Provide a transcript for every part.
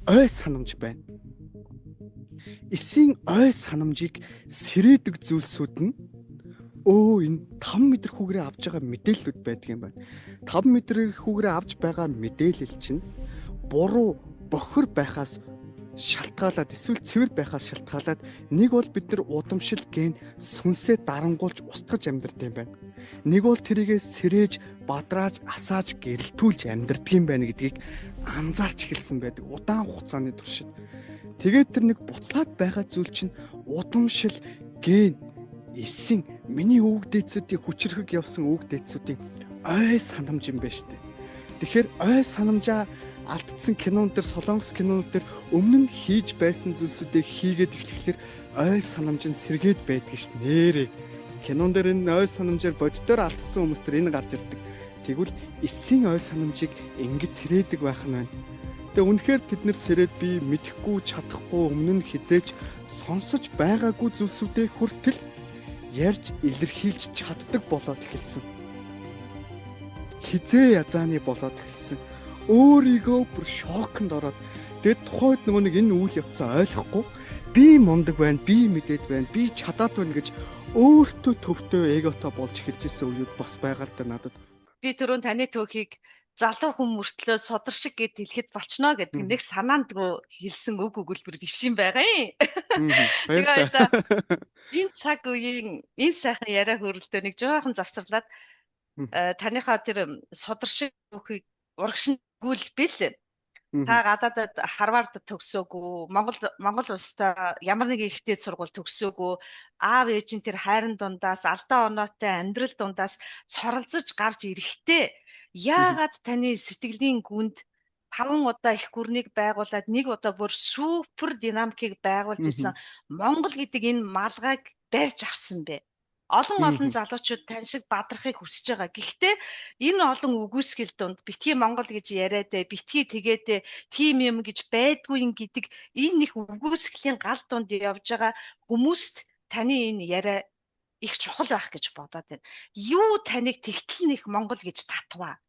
ой санамж байна. Эсийн ой санамжийг сэрээдэг зүйлсүүд нь энэ 5 метр хүүгрээ авч байгаа мэдээлэлүүд байдаг юм байна. 5 метр хүүгрээ авч байгаа мэдээлэл чинь буруу бохир байхаас шалтгаалаад эсвэл цэвэр байхаас шалтгаалаад нэг бол бид нар удамшил ген сүнсээ дарангуулж устгаж амьдардаг юм байна. Нэг бол тэрийгээ сэрээж, бадрааж, асааж, гэрэлтүүлж амьдардаг юм байна гэдгийг анзаарч эхэлсэн байдаг удаан хугацааны туршид. Тэгээд тэр нэг буцлаад байгаа зүйл чинь удамшил ген эсийн миний өвөг дээдсүүдийн хүчрхэг явсан өвөг дээдсүүдийн ой санамж юм байна шүү дээ. Тэгэхээр ой санамжаа алдсан кинон дээр, солонгос кинонууд дээр өмнө нь хийж байсан зүйлсүүдээ хийгээд эхлэхлээр ой санамж нь сэргээд байдаг шүү дээ. Нэрээ. Кинон дээр энэ ой санамжаар боддоор алдсан хүмүүс төр энэ гарч ирдэг. Тэгвэл эсийн ой санамжийг ингэж сэрээдэг байх нь байна. Тэгээ үнэхээр тэд нэр сэрээд би мэдэхгүй, чадахгүй өмнө нь хизээч сонсож байгаагүй зүйлсүүдээ хүртэл ярьж илэрхийлж чаддаг болоод эхэлсэн. Хизээ язааны болоод эхэлсэн. Өөрийгөө бүр шоконд ороод тэгээд тухайд нөгөө нэг энэ үйл явцаа ойлгохгүй би мундаг байна, би мэдээд байна, би чадаад байна гэж өөртөө төвтөө эготой болж эхэлж исэн үеуд бас байгаа л да надад. Би түрүүн таны түүхийг залуу хүн мөртлөө содар шиг гэд хэлэхэд болчихно гэдэг нэг санаанд хэлсэн үг өгүүлбэр биш юм байгаа юм. Тэгээд энэ цаг үеийн энэ сайхан яриа хөрөлдөө нэг жоохон завсарлаад таныхаа тэр содар шиг түүхийг урагшингүүлбэл та гадаадад Харвард төгсөөгүй, Монгол улстай ямар нэг ихтэй сургууль төгсөөгүй, аав ээж нь тэр хайрын дундаас алдаа оноотой амьдрал дундаас соролцож гарч ирэхдээ яагаад таны сэтгэлийн гүнд 5 удаа их гүрнийг байгуулад нэг удаа бүр супер динамикийг байгуулж исэн Монгол гэдэг энэ малгайг барьж авсан бэ? Олон залуучууд тань шиг бадрахыг хүсэж байгаа. Гэхдээ энэ олон үгүйсгэл донд битгий Монгол гэж яриад битгий тэгээд тим юм гэж байдгүй юм гэдэг энэ их үгүйсгэлийн гал донд явж байгаа хүмүүст таны энэ яриа их чухал байх гэж бодоод байна. Юу таныг тэгтэл нэг Монгол гэж татваа?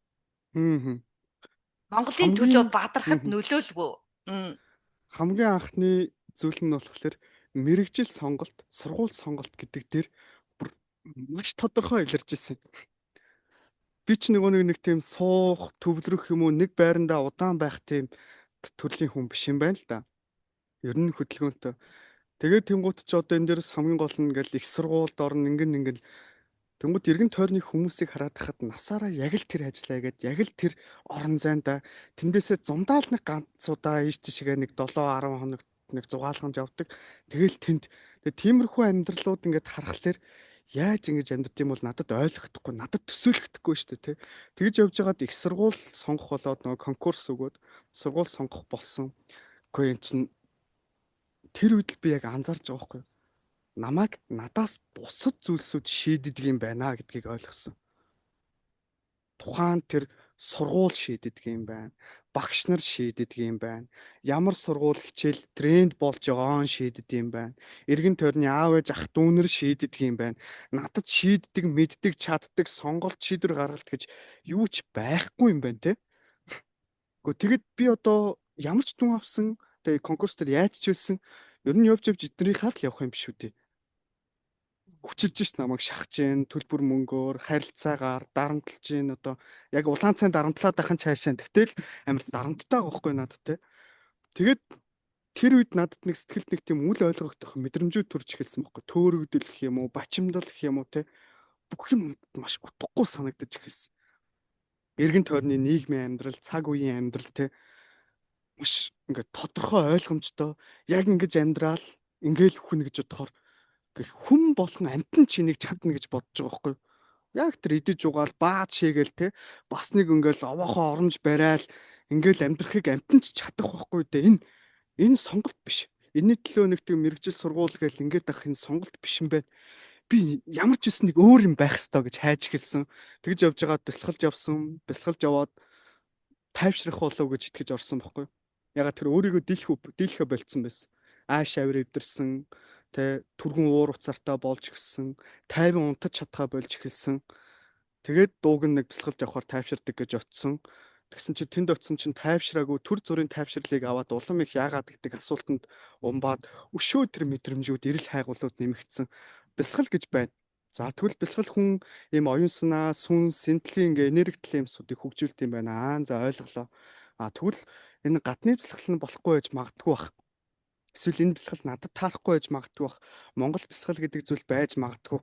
Монголын төлөө бадрахад нөлөөлвөө. Хамгийн анхны зүйл нь болохоор мэрэгжил сонголт, сургууль сонголт гэдэг дээр маш тодорхой илэрч ирсэн. Би ч нэг тийм суух, төвлөрөх юм уу нэг байрандаа удаан байх тийм төрлийн хүн биш юм байна л да. Ер нь хөдөлгөөнтэй. Тэгээд тэнгуут ч одоо энэ дээрс хамгийн гол нь ингээл их сургуульд орно ингээл тэнгуут эргэн тойрны хүмүүсийг хараад хахад насаараа яг л тэр ажиллая гэд яг л тэр орон зайнда тэндээсээ зумдаал нэг ганц удаа ийш тийшгээ нэг 7-10 хоног нэг зугаалганд явдаг. Тэгэл тиймэрхүү амьдралууд ингээд харахаар яаж ингэж амьдрд юм бол надад ойлгохдохгүй, надад төсөөлөхдөггүй шүү дээ, тий. Тэгж явж байгаад их сургууль сонгох болоод нөгөө конкурс өгөөд сургууль сонгох болсон. Гэхдээ эн чинь тэр үед л би яг анзаарч байгаа байхгүй. Намайг надаас бусад зүйлсүүд шийддэг юм байна гэдгийг ойлгосон. Тухайн тэр сургууль шийддэг юм байна. Багш нар шийддэг юм байна. Ямар сургууль хичээл тренд болж байгаа нь шийддэг юм байна. Эргэн тойрны аав ээж ах дүүнэр шийддэг юм байна. Надад шийддэг, мэддэг, чаддаг, сонголт шийдвэр гаргалт гэж юу ч байхгүй юм байна те. Тэгэд би одоо ямар ч дүн авсан, тэгээ конкурс дээр яаж ч байсан, ер нь явж эднэрийнхаар л явах юм биш үү те. Хүчилж ш намайг шахаж гин төлбөр мөнгөөр харилцаагаар дарамтлж гин одоо яг улаан цайн дарамтлаад байхын цаашаа тэгтэл амар дарамттай байгаа байхгүй надад те. Тэгээд тэр үед надад нэг сэтгэлд нэг тийм үл ойлгогдох мэдрэмжүүд төрж эхэлсэн байхгүй. Төөрөгдөл гэх юм уу, бачимдал гэх юм уу те. Бүх юм маш утгагүй санагдаж эхэлсэн. Эргэн тойрны нийгмийн амьдрал, цаг үеийн амьдрал те маш ингээд тодорхой ойлгомжтой яг ингэж амьдрал ингээл хүн гэж бодохоор хүн болгон амтан чинийг чадна гэж бодож байгаа байхгүй. Яг тэр идэж угаал баад шийгээл те бас нэг ингээл овоохоо оромж барайл ингээл амьдрахыг амтан ч чадах байхгүй дээ. Энэ сонголт биш. Энэний төлөө нэг тийм мэрэгжил сургууль гээл ингээд авах энэ сонголт биш юм байна. Би ямар ч үс нэг өөр юм байх ёстой гэж хайж эхэлсэн. Тэгж явж байгаад бясалгалж явсан. Бясалгалж яваад тайвшрах болов гэж итгэж орсон байхгүй. Ягаад тэр өөрийгөө дийлхэ болцсон байсан. Ааш авир эвдэрсэн. Тэ түргэн уур уцаартай болж гисэн, тайван унтаж чадхаа болж эхэлсэн. Тэгээд дууг нэг бясалгалд явахаар тайвширдаг гэж утсан. Тэгсэн чи тэнд очисон чинь тайвшраагүй төр зүрийн тайвшрлыг аваад улам их яагаад гэдэг асуултанд умбаад өшөө тэр мэдрэмжүүд эрэл хайгуулууд нэмэгдсэн бэлсгэл гэж байна. За тэгвэл бэлсгэл хүн ийм оюун санаа, сүнс, сэнтлийн ингээ энергитэй юмсуудыг хөгжүүлдэг юм байна. За ойлголоо. Тэгвэл энэ гадны бэлсгэл нь болохгүй байж магадгүй бах. Эсвэл энэ бэлсгэл надад таарахгүй байж магадгүй бах. Монгол бэлсгэл гэдэг зүйл байж магадгүй.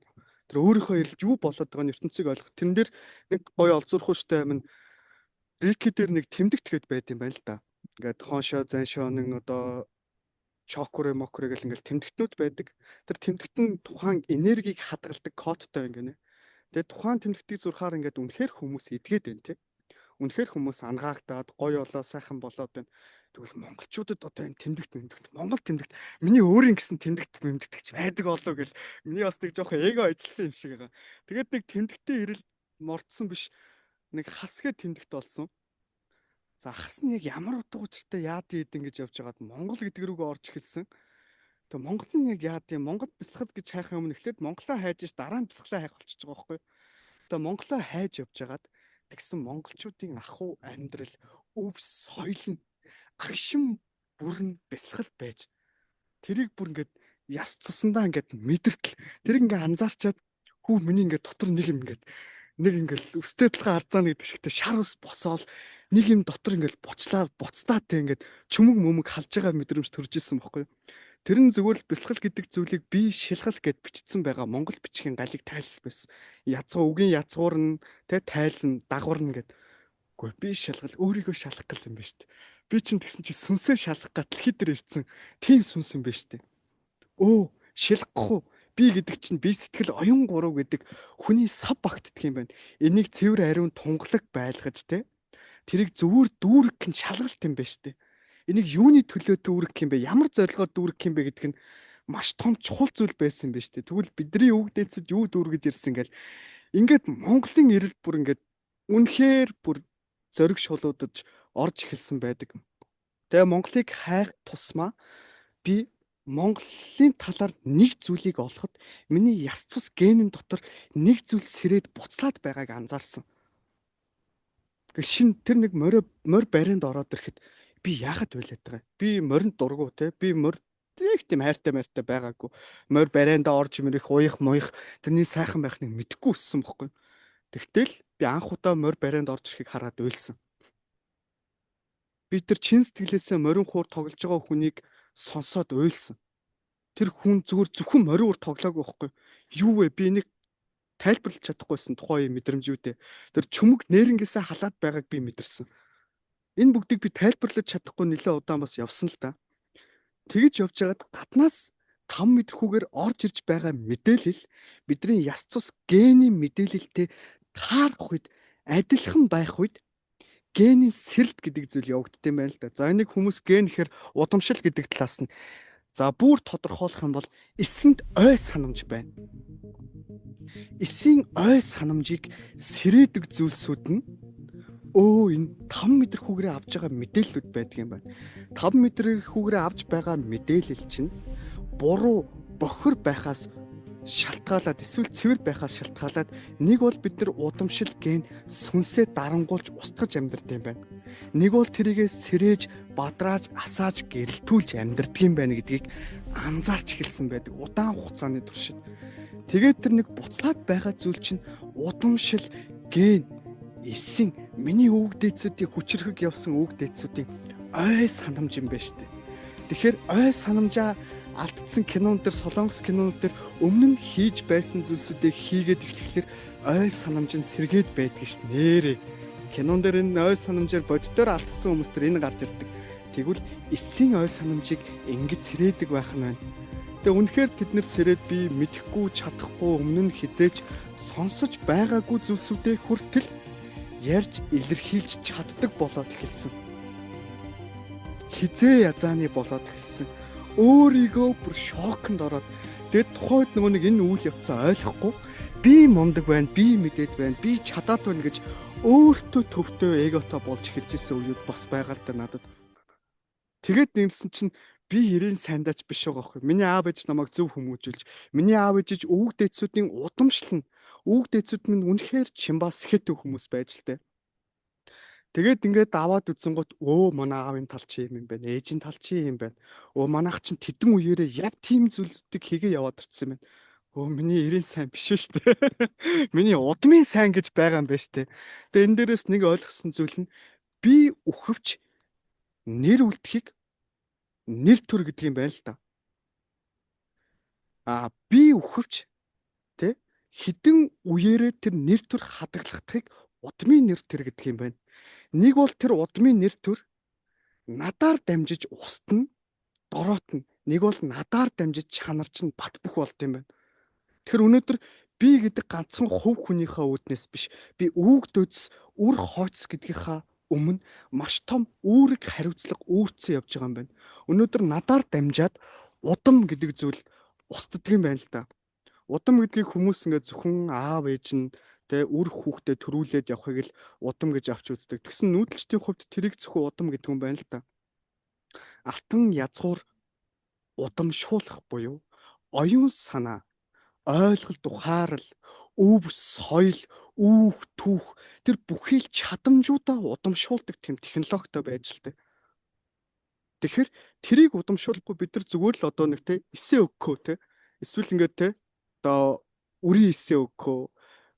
Тэр өөрийнхөө ирэлж юу болоод байгааг ертөнцийг ойлгох. Тэрэн дээр нэг гоё олзуурхууштай юм. Рики дээр нэг тэмдэгт гээд байт юм байна л да. Ингээд хоошоо заншоо нэг одоо чокуре мокуре гэл ингээл тэмдэгтнүүд байдаг. Тэр тэмдэгт нь тухайн энергийг хадгалдаг кодтой юм гинэ. Тэгээ тухайн тэмдэгтийг зурхаар ингээд үнэхээр хүмүүс эдгээд байна те. Үнэхээр хүмүүс ангаагдаад гоё олоо сайхан болоод байна. Тэгвэл монголчуудад одоо энэ тэмдэгт Монгол тэмдэгт миний өөрийн гэсэн тэмдэгт мэмдэгч байдаг болоо гэл миний бас нэг жоохон эго ажилласан юм шиг байгаа. Тэгээд нэг тэмдэгтээ ирэл мордсон биш нэг хасгээ тэмдэгт болсон. За хас нь яг ямар утга учиртай яад ийдэн гэж явж байгаад Монгол гэдэг рүүгээ орж эхэлсэн. Тэгээ Монголын яг яад юм Монгол бэлсгэл гэж хайхын өмнө эхлээд Монголоо хайж ш дараа нь бэлсгэлээ хайх болчихж байгаа байхгүй. Тэгээ Монголоо хайж явж байгаад тэгсэн монголчуудын ахуй амьдрал өв соёл нь агшин бүрэн бэлсгэл байж тэрийг бүр ингээд яс цусандаа ингээд мэдэртэл тэр ингээ анзаарчаад хүү миний ингээд дотор нэг юм ингээд нэг ингээл өстэй талхан арзаана гэдэг шигтэй шар ус босоол нэг юм дотор ингээл буцлаа буцтаатай ингээд чүмэг мөмөг халж байгаа мэдрэмж төрж исэн бохгүй. Тэр нь зөвхөн бэлсгэл гэдэг зүйлийг би шилхал гэд бичсэн байгаа монгол бичгийн галиг тайлал байсан. Язгуу үгийн язгуур нь тэ тайлна дагвар нь гэд. Үгүй би шалгал өөрийгөө шалгах гэл юм ба штт. Би чинь тэгсэн чи сүнсээ шалгах гад дэлхий дээр ирсэн. Тийм сүнс юм ба штт. Шилгах уу? Би гэдэг чинь би сэтгэл оюун гурав гэдэг хүний сав багтдаг юм байна. Энийг цэвэр ариун тунгалаг байлгаж те. Тэрийг зөвөр дүүрэх нь шалгалт юм байна штэ. Энийг юуны төлөө дүүрэх юм бэ? Ямар зорилгоор дүүрэх юм бэ гэдэг нь маш том чухал зүйл байсан юм байна штэ. Тэгвэл бидний өвөг дээдсүүд юу дүүргэж ирсэн гэл. Ингээд Монголын эрэлт бүр ингээд үнэхээр бүр зориг шулуудаж орж эхэлсэн байдаг. Тэгээ Монголыг хайх тусмаа би Монголын талаар нэг зүйлийг олоход миний яс цус генийн дотор нэг зүйл сэрээд буцлаад байгааг анзаарсан. Шин тэр нэг морь барианд ороод ирэхэд би яагаад байлаад байгаа юм? Би моринд дургу те. Би морь их тийм хайртай майртай байгаагүй. Морь барианд орж мөрөх уях муях тэрний сайхан байхныг мэдэхгүй өссөн бохгүй. Тэгтэл би анх удаа морь барианд орж ирэхийг хараад уйлсан. Би тэр чин сэтгэлээсээ морин хуур тоглож байгаа хүнийг сонсоод уйлсан. Тэр хүн зөвхөн морин уур тоглоогүй байхгүй. Юу вэ? Би нэг тайлбарлаж чадахгүйсэн тухайн мэдрэмжүүдээ. Тэр чүмэг нэрнгээсээ халаад байгааг би мэдэрсэн. Энэ бүгдийг би тайлбарлаж чадахгүй нэлээд удаан бас явсан л да. Тэгэж явж байгаад гаднаас 5 метрхүүгээр орж ирж байгаа мэдээлэл бидний яс цус генийн мэдээлэлтэй таарах үед адилхан байх үед генийн сэрэлт гэдэг зүйл явагддаг юм байна л да. За энийг хүмүүс ген гэхээр удамшил гэдэг талаас нь за бүр тодорхойлох юм бол эсэнд ой санамж байна. Эсийн ой санамжийг сэрээдэг зүйлсүүд нь энэ 5 метр хүүгээрээ авж байгаа мэдээлэлүүд байдаг юм байна. 5 метр хүүгээрээ авж байгаа мэдээлэл чинь буруу бохир байхаас шалтгаалаад эсвэл цэвэр байхаас шалтгаалаад нэг бол бид нар удамшил ген сүнсээ дарангуулж устгаж амьдардаг юм байна. Нэг бол тэрийгээ сэрээж, бадрааж, асааж, гэрэлтүүлж амьдардаг юм байна гэдгийг анзаарч эхэлсэн байдаг удаан хугацааны туршид. Тэгээд тэр нэг буцлаад байгаа зүйл чинь удамшил ген эсийн миний өвөг дээдсүүдийн хүчрхэг явсан өвөг дээдсүүдийн ой санамж юм байна шүү дээ. Тэгэхээр ой санамжаа алдсан кинон дээр солонгос кинонууд дээр өмнө нь хийж байсан зүйлсүүдээ хийгээд эхлэхлээр ой санамж нь сэргээд байдаг шүү дээ. Нэрээ. Кинон дээр энэ ой санамжаар боддоор алдсан хүмүүс төр энэ гарч ирдэг. Тэгвэл эсийн ой санамжийг ингэж сэрээдэг байх нь байна. Тэгээ үнэхээр тэд нэр сэрээд би мэдэхгүй чадахгүй өмнө нь хизээч сонсож байгаагүй зүйлсүүдээ хүртэл ярьж илэрхийлж чаддаг болоод эхэлсэн. Хизээ язааны болоод эхэлсэн. Өөрийгөө бүр шоконд ороод тэгээд тухайд нөгөө нэг энэ үйл явцаа ойлгохгүй би мундаг байна, би мэдээд байна, би чадаад байна гэж өөртөө төвтөө эготой болж эхэлж ирсэн үеуд бас байгаа л да надад. Тэгээд нэмсэн чинь би хэрийн сайндаач биш байгаа байхгүй. Миний аав ээж намайг зөв хүмүүжүүлж, миний аав ээж өвөг дээдсүүдийн удамшил нь өвөг дээдсүүд минь үнэхээр чимбас хэтэг хүмүүс байж л дээ. Тэгээд ингээд аваад үзэнгүүт манай аавын тал чи юм байна. Ээжийн тал чи юм байна. Манайх чинь тэдэн үеэрээ яг тийм зүйлүүдийг хийгээ яваад ирсэн юм байна. Миний эрийн сайн биш шүү дээ. Миний удмын сайн гэж байгаа юм байна шүү дээ. Тэгээд энэ дээрээс нэг ойлгосон зүйл нь би үхвч нэр үлдэхийг нэр төр гэдэг юм байна л да. Би үхвч тэ хідэн үеэрээ тэр нэр төр хадгалагдахыг удмын нэр төр гэдэг юм байна. Нэг бол тэр удмын нэр төр надаар дамжиж устна, дороотно. Нэг бол надаар дамжиж чанарч нь бат бөх болд юм байна. Тэр өнөөдөр би гэдэг ганцхан хувь хүнийхээ үүднээс биш. Би үүгдөөс үр хойц гэдгийнхаа өмнө маш том үүрэг хариуцлага үүрцэн явж байгаа юм байна. Өнөөдөр надаар дамжаад удам гэдэг зүйл устддаг юм байна л да. Удам гэдгийг хүмүүс ингээд зөвхөн аав ээж нь үр хүүхдэд төрүүлээд явахыг л удам гэж авч үздэг. Тэгсэн нүүдэлчдийн хувьд тэрийг зөвхөн удам гэдэг юм байна л да. Алтан язгуур удамшуулах буюу оюун санаа, ойлголт ухаарал, өв соёл, үүх түүх тэр бүхий л чадамжуудаа удамшуулдаг тийм технологитой байж л дээ. Тэгэхээр тэрийг удамшуулахгүй бид нар зүгээр л одоо нэг эсээ өгөхөө эсвэл ингээд одоо үрийн эсээ өгөхөө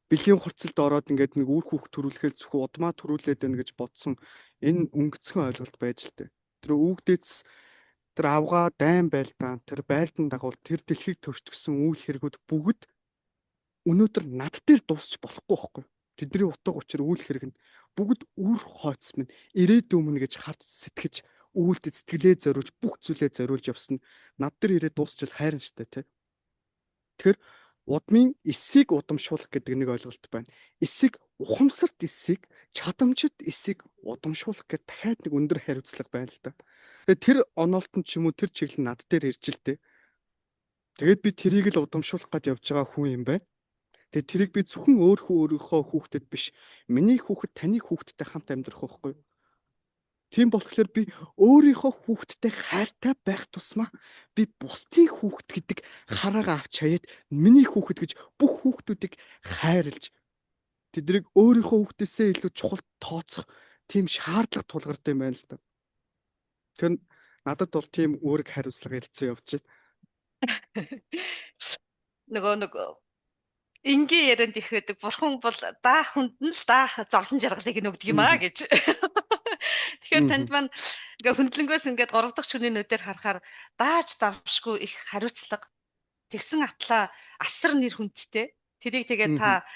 бэлгийн хурцлд ороод ингээд нэг үр хүүхд төрүүлэхээр зөвхөн удмаа төрүүлээд байна гэж бодсон энэ өнгөцгөн ойлголт байж л дээ. Тэр үүгдээц тэр авгаа дайн байлдаан тэр байлдан дагуул тэр дэлхийг төрчихсөн үйл хэрэгүүд бүгд өнөөдөр над дээр дуусч болохгүй байхгүй. Тэдний утга учир үйл хэрэг нь бүгд үр хойц минь ирээдүйн өмнө гэж харж сэтгэж үйлдэл сэтгэлээ зориулж бүх зүйлээ зориулж явсан над дээр ирээд дуусчил хайран штэ тий. Тэгэхээр удмын эсийг удамшуулах гэдэг нэг ойлголт байна. Эсийг ухамсарт эсийг чадамжит эсийг удамшуулах гэдэг дахиад нэг өндөр хариуцлага байна л да. Тэгээд тэр онолтон ч юм уу тэр чиглэл над дээр ирж л дээ. Тэгээд би тэрийг л удамшуулах гэж явж байгаа хүн юм байна. Тэгээд тэрийг би зөвхөн өөрийнхөө хүүхдэд биш миний хүүхэд таны хүүхэдтэй хамт амьдрах байхгүй юу? Тийм болохоор би өөрийнхөө хүүхэдтэй хайртай байх тусмаа би бусдын хүүхэд гэдэг хараагаа авч хаяад миний хүүхэд гэж бүх хүүхдүүдийг хайрлаж тэднийг өөрийнхөө хүүхдээсээ илүү чухал тооцох тийм шаардлага тулгардаг юм байна л да. Тэр надад бол тийм үүрэг хариуцлага ирсэн явж байна. Нөгөө энгийн ярианд их байдаг. Бурхан бол даах хүнд нь л даах зовлон жаргалыг нөгдөг юм гэж. Тэгэхээр танд маань ингээ хөндлөнгөөс ингээд 3 дахь шөнийн нүдээр харахаар дааж давшгүй их хариуцлага тэгсэн атлаа асар нэр хүндтэй. Тэрийг тэгээд та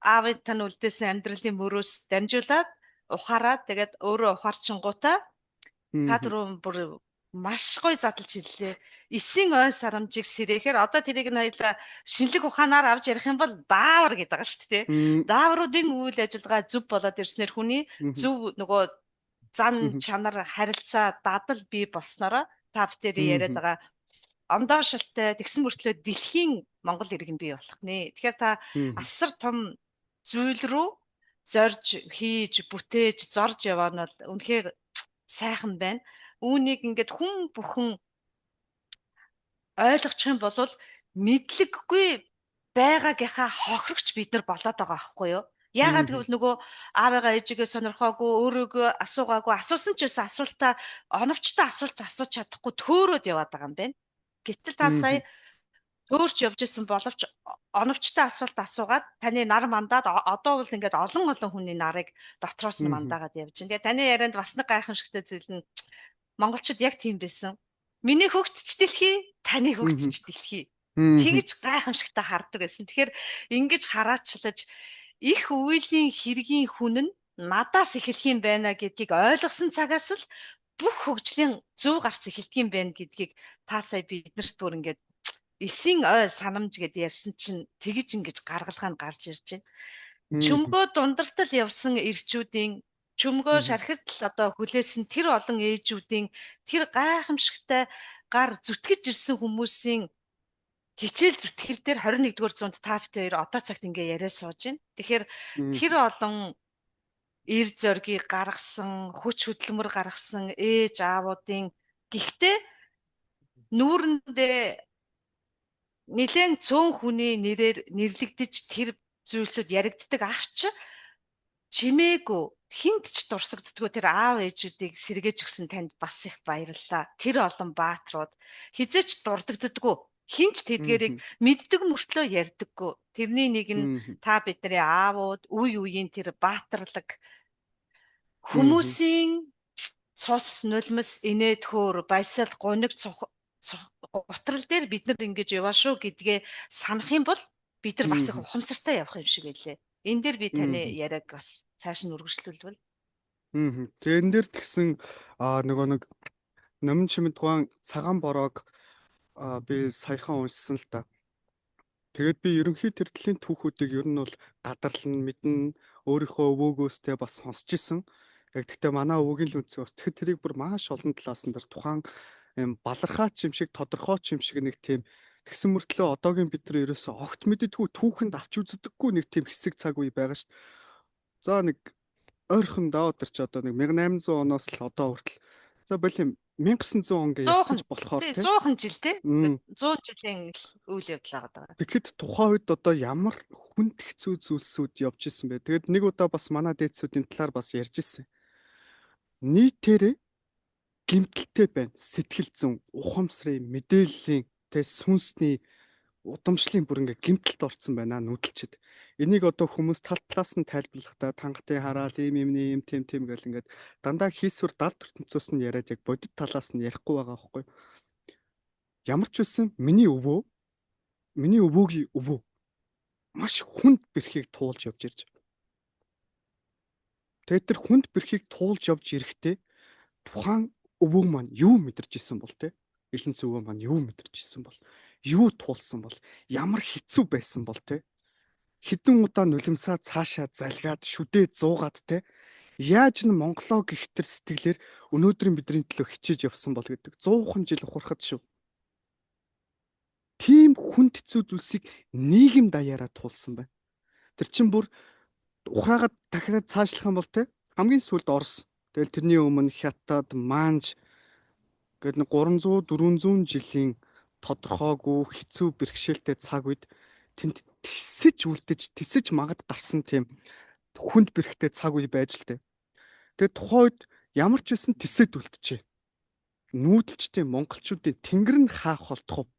аавын тань үлдээсэн амьдралын мөрөөс дамжуулаад ухаараад тэгээд өөрөө ухаарчингуудаа та түрүү бүр маш гоё задлж хэллээ. Эсийн ой сарамжийг сэрэхээр одоо тэрийг нь хоёлаа шинэлэг ухаанаар авч ярих юм бол даавар гэдэг байгаа шүү дээ. Даавруудын үйл ажиллагаа зөв болоод ирснээр хүний зөв нөгөө зан чанар харилцаа дадал бий болсноороо та бүхэн яриад байгаа ондоо шилтэй тэгсэн мөртлөө дэлхийн Монгол иргэн бий болох нэ. Тэгэхээр та асар том зүйл рүү зорж хийж бүтээж зорж яваа нь бол үнэхээр сайхан байна. Үүнийг ингээд хүн бүхэн ойлгочих юм бол мэдлэггүй байгаагийнхаа хохирогч бид нар болоод байгаа байхгүй юу? Яагаад гэвэл нөгөө аавыгаа ээжигээ сонирхоогүй, өөрийгөө асуугаагүй, асуусан ч гэсэн асуултаа оновчтой асууж чадахгүй төөрөөд яваад байгаа юм байна. Гэтэл та сая төөрч явж исэн боловч оновчтой асуулт асуугаад таны нар мандаад одоо бол ингээд олон хүний нарыг дотроос нь мандаагаад явж байна. Тэгээ таны ярианд бас нэг гайхамшигтай зүйл нь монголчууд яг тийм байсан. Миний хөгтч дэлхий, таны хөгтч дэлхий. Тэгж гайхамшигтай хардаг байсан. Тэгэхээр ингэж хараачлаж их үеийн хэргийн хүн нь надаас эхэлх юм байна гэдгийг ойлгосон цагаас л бүх хөгжлийн зөв гарц эхэлдэг юм байна гэдгийг та сая биднэрт бүр ингээд эсийн ой санамж гэд ярьсан чинь тэгж ингэж гаргалгаа нь гарч ирж байна. Чөмгөө дундартал явсан ирчүүдийн чөмгөө шархиртал одоо хүлээсэн тэр олон ээжүүдийн тэр гайхамшигтай гар зүтгэж ирсэн хүмүүсийн хичээл зүтгэл дээр 21-р зуунд та бүхэн одоо цагт ингээ яриа сууж байна. Тэгэхээр тэр олон эр зоргийг гаргасан, хүч хөдөлмөр гаргасан ээж аавуудын гэхдээ нүүрэндээ нэлээд цөөн хүний нэрээр нэрлэгдэж тэр зүйлсүүд яригддаг авч чимээгүй хинт ч дурсагддгүй тэр аав ээжүүдийг сэргээж өгсөн танд бас их баярлалаа. Тэр олон бааtruуд хизээч дурддагддгүй. Хинч тэдгэрийг Мгм. мэддэг мөртлөө ярьдаггүй. Тэрний нэг нь Мгм. та бидний аавууд үе үеийн тэр баатарлаг Мгм. хүмүүсийн цус нулимс инээд хөөр баясал гуниг гутрал дээр бид нар ингэж яваа шүү гэдгээ санах юм бол бид нар бас их Мгм. ухамсартай явах юм шиг байлээ. Энэ дээр би таны Мгм. яриаг бас цааш нь үргэлжлүүлвэл. Мгм. Тэгээ энэ дээр тэгсэн нөгөө нэг Номин Чимэд тухайн цагаан бороог би саяхан уншсан л та. Тэгээд би ерөнхий тэртлийн түүхүүдийг ер нь бол гадарлан мэднэ, өөрийнхөө өвөөгөөстэй бас сонсч исэн. Яг гэхдээ манай өвөгийн л үнцэг бас тэгэхэд тэрийг бүр маш олон талаас нь тухайн юм балархаач юм шиг, тодорхойч юм шиг нэг тийм тэгсэн мөртлөө одоогийн бид нар ерөөсөө огт мэддэггүй түүхэнд авч үздэггүй нэг тийм хэсэг цаг үе байгаа шүү дээ. За нэг ойрхон доо өдөр чи одоо нэг 1800 оноос л одоо хүртэл за болим 1900 он гэж ярьсан 100хан ч болохоор тий те. 100хан жил тий. Ингээд 100 жилийн үйл явдал байгаа. Тэгэхэд тухайн үед одоо ямар хүнд хэцүү зүйлсүүд явж исэн бэ? Тэгээд нэг удаа бас манай дээдсүүдийн талаар бас ярьж исэн. Нийтээрээ гимтэлтэй байна. Сэтгэл зүйн, ухамсарын, мэдээллийн, тэ сүнсний удамшлын бүр ингээ гимтэлд орсон байна нүүдэлчэд. Энийг одоо хүмүүс тал талаас нь тайлбарлахдаа тангатын хараал ийм тийм гэл ингээд дандаа хийсвэр далд ертөнцөөс нь яриад яг бодит талаас нь ярихгүй байгаа байхгүй. Ямар ч үсэн миний өвөөгийн өвөө маш хүнд бэрхийг туулж явж ирж. Тэгээд тэр хүнд бэрхийг туулж явж ирэхдээ тухайн өвөө маань юу мэдэрч исэн бол те? Ээлэнц өвөө маань юу мэдэрч исэн бол? Юу туулсан бол? Ямар хэцүү байсан бол те? Хэдэн удаа нулимсаа цаашаа залгаад шүдээ зуугаад те? Яаж н Монголоо гэх тэр сэтгэлээр өнөөдрийн бидний төлөө хичээж явсан бол гэдэг 100хан жил ухрахад шүү. Тийм хүнд хэцүү зүйлсийг нийгэм даяараа туулсан байна. Тэр чин бүр ухраагаад дахиад цаашлах юм бол те хамгийн сүүлд Орос. Тэгэл тэрний өмнө Хятад, Манж гэдэг нэг 300 400 жилийн тодорхойгүй хэцүү бэрхшээлтэй цаг үед тэнд тисэж үлдэж тисэж магад гарсан тийм хүнд бэрхтэй цаг үе байж л тээ. Тэгээд тухайн үед ямар ч байсан тисэд үлджээ. Нүүдэлчдийн монголчуудын тэнгэр нь хаах болтох вэ?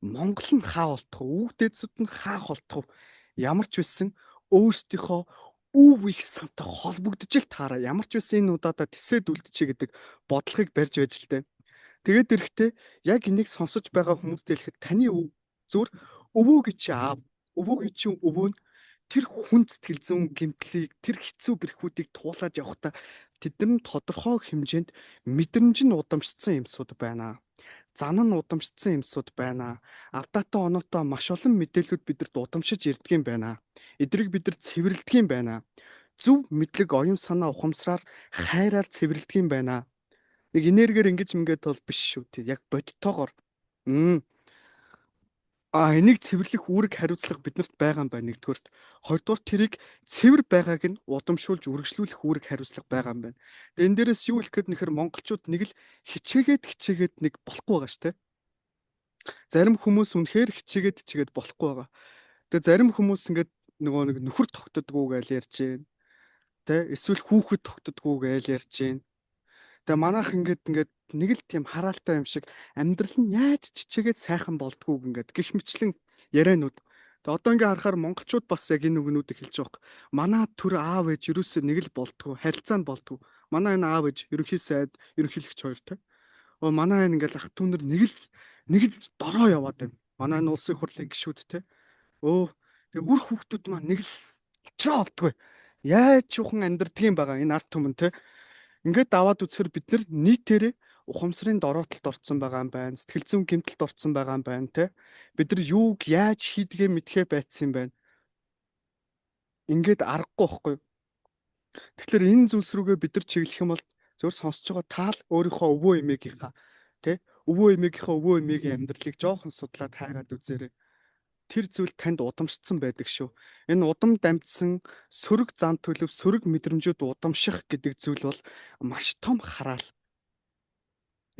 Монгол нь хаа болтох вэ? Үг дээдсүүд нь хаах болтох вэ? Ямар ч байсан өөрсдийнхөө өв их сантай холбогдож л таараа. Ямар ч байсан энэ удаадаа тисэд үлджээ гэдэг бодлогыг барьж байж л тээ. Тэгээд эрэхтэй яг энийг сонсож байгаа хүмүүстээ хэлэхэд таны зүгээр өвөө гэж чи аав, өвөө гэж чи өвөө нь тэр хүн сэтгэл зүйн гэмтлийг, тэр хэцүү бэрхүүдийг туулаад явахдаа тэдэр нь тодорхой хэмжээнд мэдрэмж нь удамшсан юмсууд байна. Зан нь удамшсан юмсууд байна. Алдаатай оноотой маш олон мэдээлэлүүд бидэнд удамшиж ирдэг юм байна. Эдрийг бид нар цэвэрлэдэг юм байна. Зөв мэдлэг, оюун санаа, ухамсараар хайраар цэвэрлэдэг юм байна. Нэг энергиэр ингэж ингээд бол биш шүү. Тэг яг бодтойгоор. Энийг цэвэрлэх үүрэг хариуцлага биднэрт байгаа юм байна нэгдүгээрт. Хоёрдугаар тэрийг цэвэр байгааг нь удамшуулж үргэлжлүүлэх үүрэг хариуцлага байгаа юм байна. Тэгээ энэ дээрээс юу хэлэх гээд нэхэр монголчууд нэг л хичээгээд нэг болохгүй байгаа шүү, тэ. Зарим хүмүүс үнэхээр хичээгээд болохгүй байгаа. Тэгээ зарим хүмүүс ингээд нөгөө нэг нөхөр тогтдоггүй гэж ярьж байна. Тэ эсвэл хүүхэд тогтдоггүй гэж ярьж байна. Тэгээ манайх ингээд нэг л тийм хараалтай юм шиг амьдрал нь яаж чичээгээд сайхан болдгоо ингээд гих мэтлэн яриануд. Тэгээ одоо ингээд харахаар монголчууд бас яг энэ үгнүүдийг хэлж байгаа. Манай төр аав ээж ерөөсөө нэг л болдгоо, харилцаа нь болдгоо. Манай энэ аав ээж ерөнхий сайд, ерөнхийлөгч хоёр те. Манай энэ ингээд ах түүнэр нэг л дороо яваад байна. Манай энэ улсын хурлын гишүүд те. Тэгээ үр хүүхдүүд маань нэг л очроо болдгоо. Яаж чухан амьдрдаг юм байгаа энэ арт түмэн те. Ингээд даваад үзэхэр бид нар нийтээрээ ухамсарын дороотолд орцсон байгаа юм байна. Сэтгэл зүйн гэмтэлд орцсон байгаа юм байна, тэ. Бид нар юуг яаж хийдгээ мэдхээ байцсан юм байна. Ингээд аргагүй байхгүй. Тэгэхээр энэ зүйлс рүүгээ бид нар чиглэх юм бол зөвхөн сонсож байгаа таал өөрийнхөө өвөө эмээгийнхаа, тэ. Өвөө эмээгийн амьдралыг жоохон судлаад хайгаад үзээрэй. Тэр зүйл танд удамшсан байдаг шүү. Энэ удам дамжсан сөрөг зан төлөв, сөрөг мэдрэмжүүд удамших гэдэг зүйл бол маш том хараал.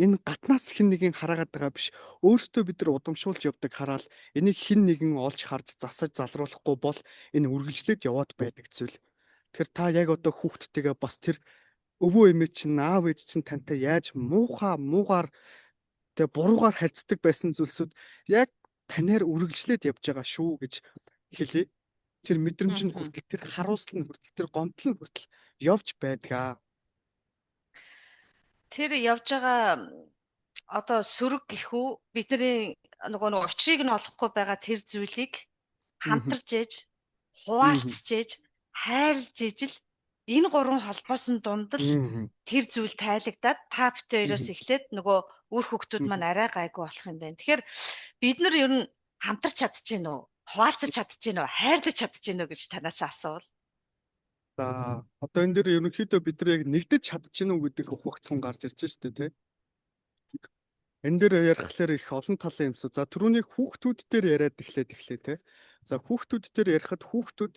Энэ гаднаас хэн нэгэн хараагаад байгаа биш. Өөрсдөө бид нар удамшуулж явдаг хараал. Энийг хэн нэгэн олж харж засаж залруулахгүй бол энэ үргэлжлээд яваад байдаг зүйл. Тэгэхээр та яг одоо хүүхдтэйгээ бас тэр өвөө эмээ чинь аав ээж чинь тантай яаж муугаар тэгээ буруугаар харьцдаг байсан зүйлсүүд яг танаар үргэлжлээд явж байгаа шүү гэж хэлээ. Тэр мэдрэмж нь хүртэл, тэр харуулсал нь хүртэл, тэр гомдол нь хүртэл явж байдгаа. Тэр явж байгаа одоо сөрөг гэхүү бидний нөгөө учрыг нь олохгүй байгаа тэр зүйлийг хамтарч ээж, хуваалцж ээж, хайрлж ээж л энэ гурван холбоосон дунд л тэр зүйл тайлагдаад та битээрээс эхлээд нөгөө үр хөвгтүүд маань арай гайгүй болох юм байна. Тэгэхээр бид нар ер нь хамтарч чадчихэв нөө, хуваалцаж чадчихэв нөө, хайрлаж чадчихэв нөө гэж танаас асуувал. За одоо энэ дээр ерөнхийдөө бид нар яг нэгдэж чадчихэв үү гэдэг ухагтхан гарч ирж байна шүү дээ, тий. Энэ дээр ярихлаар их олон талын юмсуу. За түрүүний хүүхдүүд дээр яриад эхлэе тий. За хүүхдүүд дээр ярихад хүүхдүүд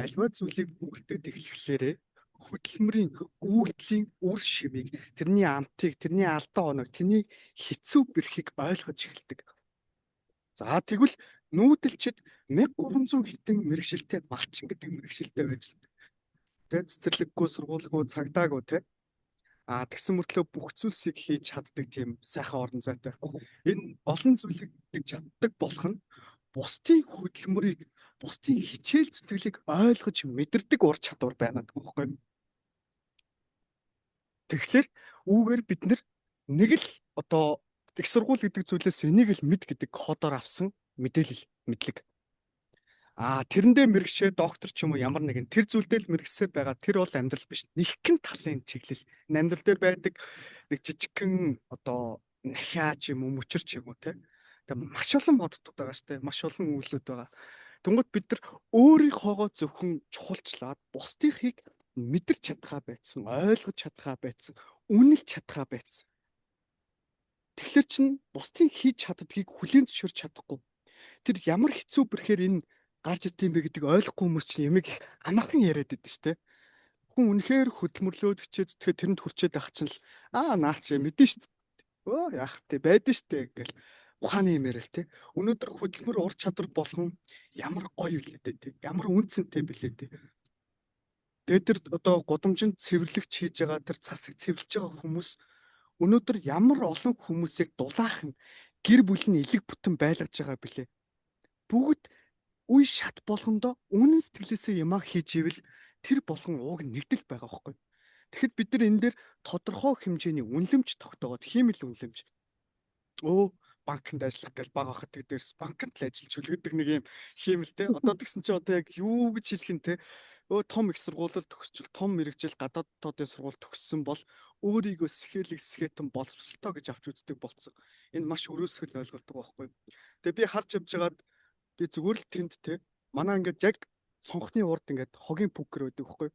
альва зүйлийг бүгдээд эхлэхлээрээ хөдөлмөрийн үйлдэлийн үр шимийг, тэрний амтыг, тэрний алдаа оноог, тэрний хэцүү бэрхийг ойлгож эхэлдэг. За тэгвэл нүүдэлчид 1300 хэдэн мэрэгшилтэй малчин гэдэг мэрэгшилтэй байж л. Тэ цэцэрлэггүй, сургуулигүй, цагдаагүй тий. Тэгсэн мөртлөө бүх зүйлсийг хийж чаддаг тийм сайхан орон зайтай. Энэ олон зүйлийг чаддаг болох нь бусдын хөдөлмөрийг, бусдын хичээл зүтгэлийг ойлгож мэдэрдэг ур чадвар байгаад байгаа юм. Тэгэхээр үүгээр бид нэг л одоо их сургууль гэдэг зүйлээс энийг л мэд гэдэг кодоор авсан мэдлэг. Тэрэндээ мэрэгшээ доктор ч юм уу ямар нэгэн тэр зүйлдээ л мэрэгсээр байгаа тэр бол амьдрал биш. Нэгхэн талын чиглэл. Амьдрал дээр байдаг нэг жижигхэн одоо нахиа ч юм уу мөчөр ч юм уу те. Тэгээ маш олон боддод байгаа штэ. Маш олон үйлүүд байгаа. Тэнгүүд бид нар өөрийнхоогоо зөвхөн чухалчлаад бусдынхыг мэдэрч чадхаа байцсан, ойлгож чадхаа байцсан, үнэлж чадхаа байцсан. Тэгэхээр чин бусдын хийж чаддгийг хүлээн зөвшөөрч чадахгүй. Тэр ямар хэцүү бэрхээр энэ гарч ирд юм бэ гэдэг ойлгохгүй хүмүүс чинь ямиг амархан яриад байдаг шүү дээ. Хүн үнэхээр хөдөлмөрлөөд хичээ зүтгээ тэрэнд хүрчээд байх чинь л наач мэдэн шүү дээ. Яах вэ? Байдэн шүү дээ гэл ухааны юм яриа л те. Өнөөдөр хөдөлмөр ур чадвар болгон ямар гоё билээ те. Ямар үнцэнтэй билээ те. Тэгээд тэр одоо гудамжинд цэвэрлэгч хийж байгаа тэр цасыг цэвэрлж байгаа хүмүүс өнөөдөр ямар олон хүмүүсийг дулаахан гэр бүл нь элэг бүтэн байлгаж байгаа билээ. Бүгд үе шат болгондоо үнэн сэтгэлээсээ ямаа хийж ивэл тэр болгон ууг нэгдэл байгаа байхгүй. Тэгэхэд бид нар энэ дээр тодорхой хэмжээний үнэлэмж тогтоогоод хиймэл үнэлэмж. Банкнд ажиллах гэж бага хахад дээрс банкнд л ажиллаж үлгэдэг нэг юм хиймэлтэй. Одоо тэгсэн чинь одоо яг юу гэж хэлэх нь те. Том их сургуулиуд төгсчл, том мэрэгжил гадаад дотоодын сургууль төгссөн бол өөрийгөө сэхэтэн боловсролтой гэж авч үздэг болсон. Энэ маш өрөөсгөл ойлголт байгаа байхгүй. Тэгээ би харж явж байгаад би зүгээр л тэнд те манай ингээд яг цонхны урд ингээд хогийн пүкер байдаг байхгүй.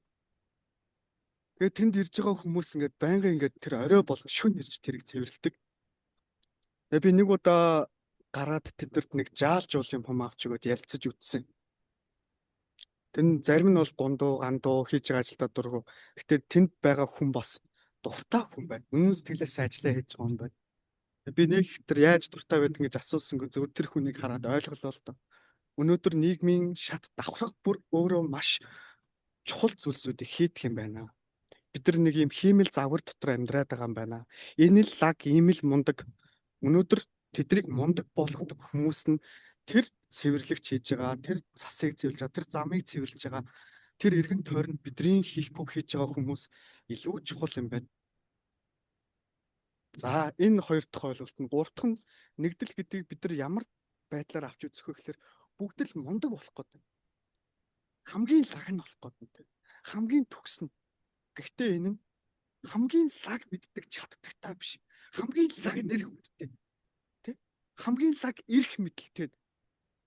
Тэгээ тэнд ирж байгаа хүмүүс ингээд байнга ингээд тэр орой болго шүн ирж тэрийг цэвэрлдэг. Тэгээ би нэг удаа гараад тэдэрт нэг жаалж уул юм авч өгөөд ярилцаж үтсэн. Тэн зарим нь бол гандуу хийж байгаа ажилдаа дургу. Гэтэ тэнд байгаа хүн бас дуртай хүн байна. Үнэн сэтгэлээс ажиллаа хийж байгаа юм байна. Би нэг тэр яаж дуртай байдаг гэж асуусангүй зөв тэр хүнийг хараад ойлголоо л доо. Өнөөдөр нийгмийн шат давхрах бүр өөрөө маш чухал зүйлсүүдийг хийдэг юм байна. Бид нар нэг юм хиймэл загвар дотор амьдраад байгаа юм байна. Энэ л лаг ийм л мундаг. Өнөөдөр тэднийг мундаг болгодог хүмүүс нь тэр цэвэрлэгч хийж байгаа, тэр цасыг цэвэрлж байгаа, тэр замыг цэвэрлж байгаа, тэр эргэн тойронд бидний хийхгүй хийж байгаа хүмүүс илүү чухал юм байна. За энэ хоёр дахь ойлголт нь гурав дахь нь нэгдэл гэдгийг бид нар ямар байдлаар авч үзэх вэ гэхээр бүгд л мундаг болох гэдэг. Хамгийн лаг нь болох гэдэг. Хамгийн төгс нь. Гэхдээ энэ нь хамгийн лаг мэддэг чаддагтай биш. Хамгийн лаг нэр хүндтэй. Тэ? Хамгийн лаг эрх мэдэлтэй.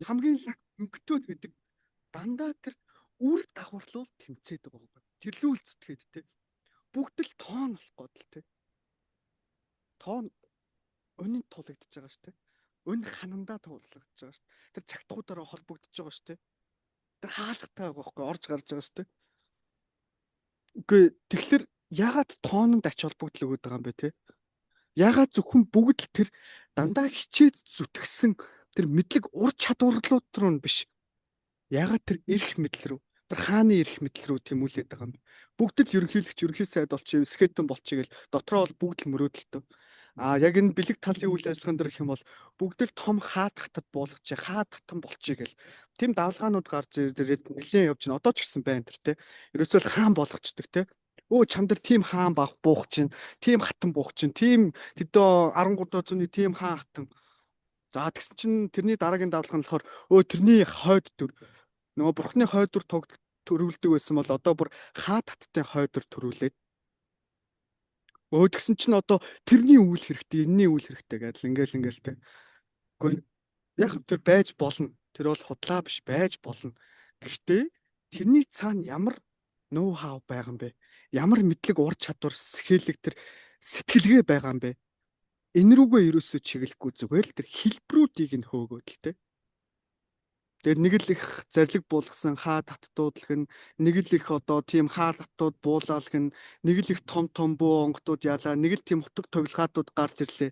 Хамгийн лаг өнгөтөөд гэдэг дандаа тэр үр дагаварлуул тэмцээд байгаа юм байна. Тэрлүүл зүтгээд тэ. Бүгд л тоон болох гэдэг тэ. Тоон өнөнд тулагдж байгаа шүү дээ. Өн ханандаа туулгаж байгаа шүү дээ. Тэр чагтгуудаараа холбогдож байгаа шүү дээ. Тэр хаалгатай байгаа байхгүй орж гарч байгаа шүү дээ. Үгүй тэгэхээр ягаад тоононд ач холбогдол өгöd байгаа юм бэ те? Ягаад зөвхөн бүгд л тэр дандаа хичээд зүтгсэн тэр мэдлэг ур чадварлууд руу нь биш. Ягаад тэр эрх мэдэл рүү тэр хааны эрх мэдэл рүү тэмүүлээд байгаа юм. Бүгд л ерөнхийлөгч, ерөнхий сайд болчих, скетэн болчих гэл дотроо бол бүгд л мөрөөдөлтөө. Яг энэ бэлэг талын үйл ажиллагаан дээр гэх юм бол бүгд л том хаа татад буулгачих, хаа татан болчих гэл. Тэм давлгаанууд гарч ирээд нэлээд явж байна. Одоо ч гэсэн байна тэр те. Ерөөсөө л хаан болгочдөг те. Өө чам дээр тим хаан буух чинь, тим хатан буух чинь, тим тэдөө 13 зууны тим хаан хатан. За тэгсэн чинь тэрний дараагийн давлгаан болохоор тэрний хойд төр нөгөө бурхны хойд төр төрүүлдэг байсан бол одоо бүр хаа таттай хойд төр төрүүлээд тэгсэн чинь одоо тэрний үйл хэрэгтэй, энэний үйл хэрэгтэй гэдэл ингээл тэ. Гэхдээ яг тэр байж болно. Тэр бол худлаа биш байж болно. Гэхдээ тэрний цаана ямар ноу хау байгаа юм бэ? Ямар мэдлэг ур чадвар сэхэлэг тэр сэтгэлгээ байгаа юм бэ? Энэ рүүгээ ерөөсөө чиглэхгүй зүгээр л тэр хэлбэрүүдийг нь хөөгөөд л тэ. Тэгээд нэг л их зарлиг буулгасан хаа таттуудлах нь, нэг л их одоо тийм хаа таттууд буулаалх нь, нэг л их том бөө онгодууд яалаа, нэг л тийм утга товилгаатууд гарч ирлээ.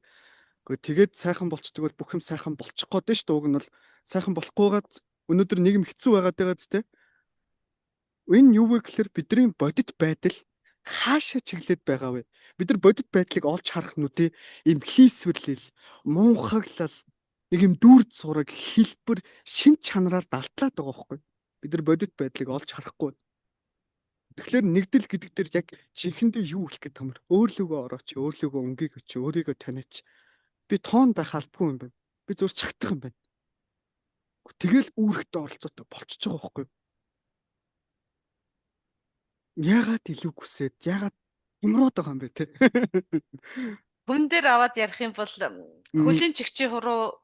Гэхдээ тэгээд сайхан болчдөг бол бүх юм сайхан болчих гээд нь шүү дээ. Уг нь бол сайхан болохгүйгээд өнөөдөр нийгэм хэцүү байгаад байгаа зү тэ. Энэ юу вэ гэхээр бидний бодит байдал хаашаа чиглээд байгаа вэ? Бид нар бодит байдлыг олж харах нүдээ им хийсвэрлэл, муухаглал, нэг юм дүүрд сураг хэлбэр шин чанараар далтлаад байгаа байхгүй. Бид нар бодит байдлыг олж харахгүй. Тэгэхээр нэгдэл гэдэг дээр яг жинхэнэ юу хэлэх гээд тамар өөрлөгөө орооч, өөрлөгөө өнгөйг өч, өөрийгөө таниач. Би тоон байх албагүй юм байна. Би зур чагтах юм байна. Тэгэл үүрэгтэй оролцоотой болчихж байгаа байхгүй. Яагаад илүү хүсээд, яагаад юмрууд байгаа юм бэ те? Хүн дээр аваад ярих юм бол хөлийн чигчийн хуруу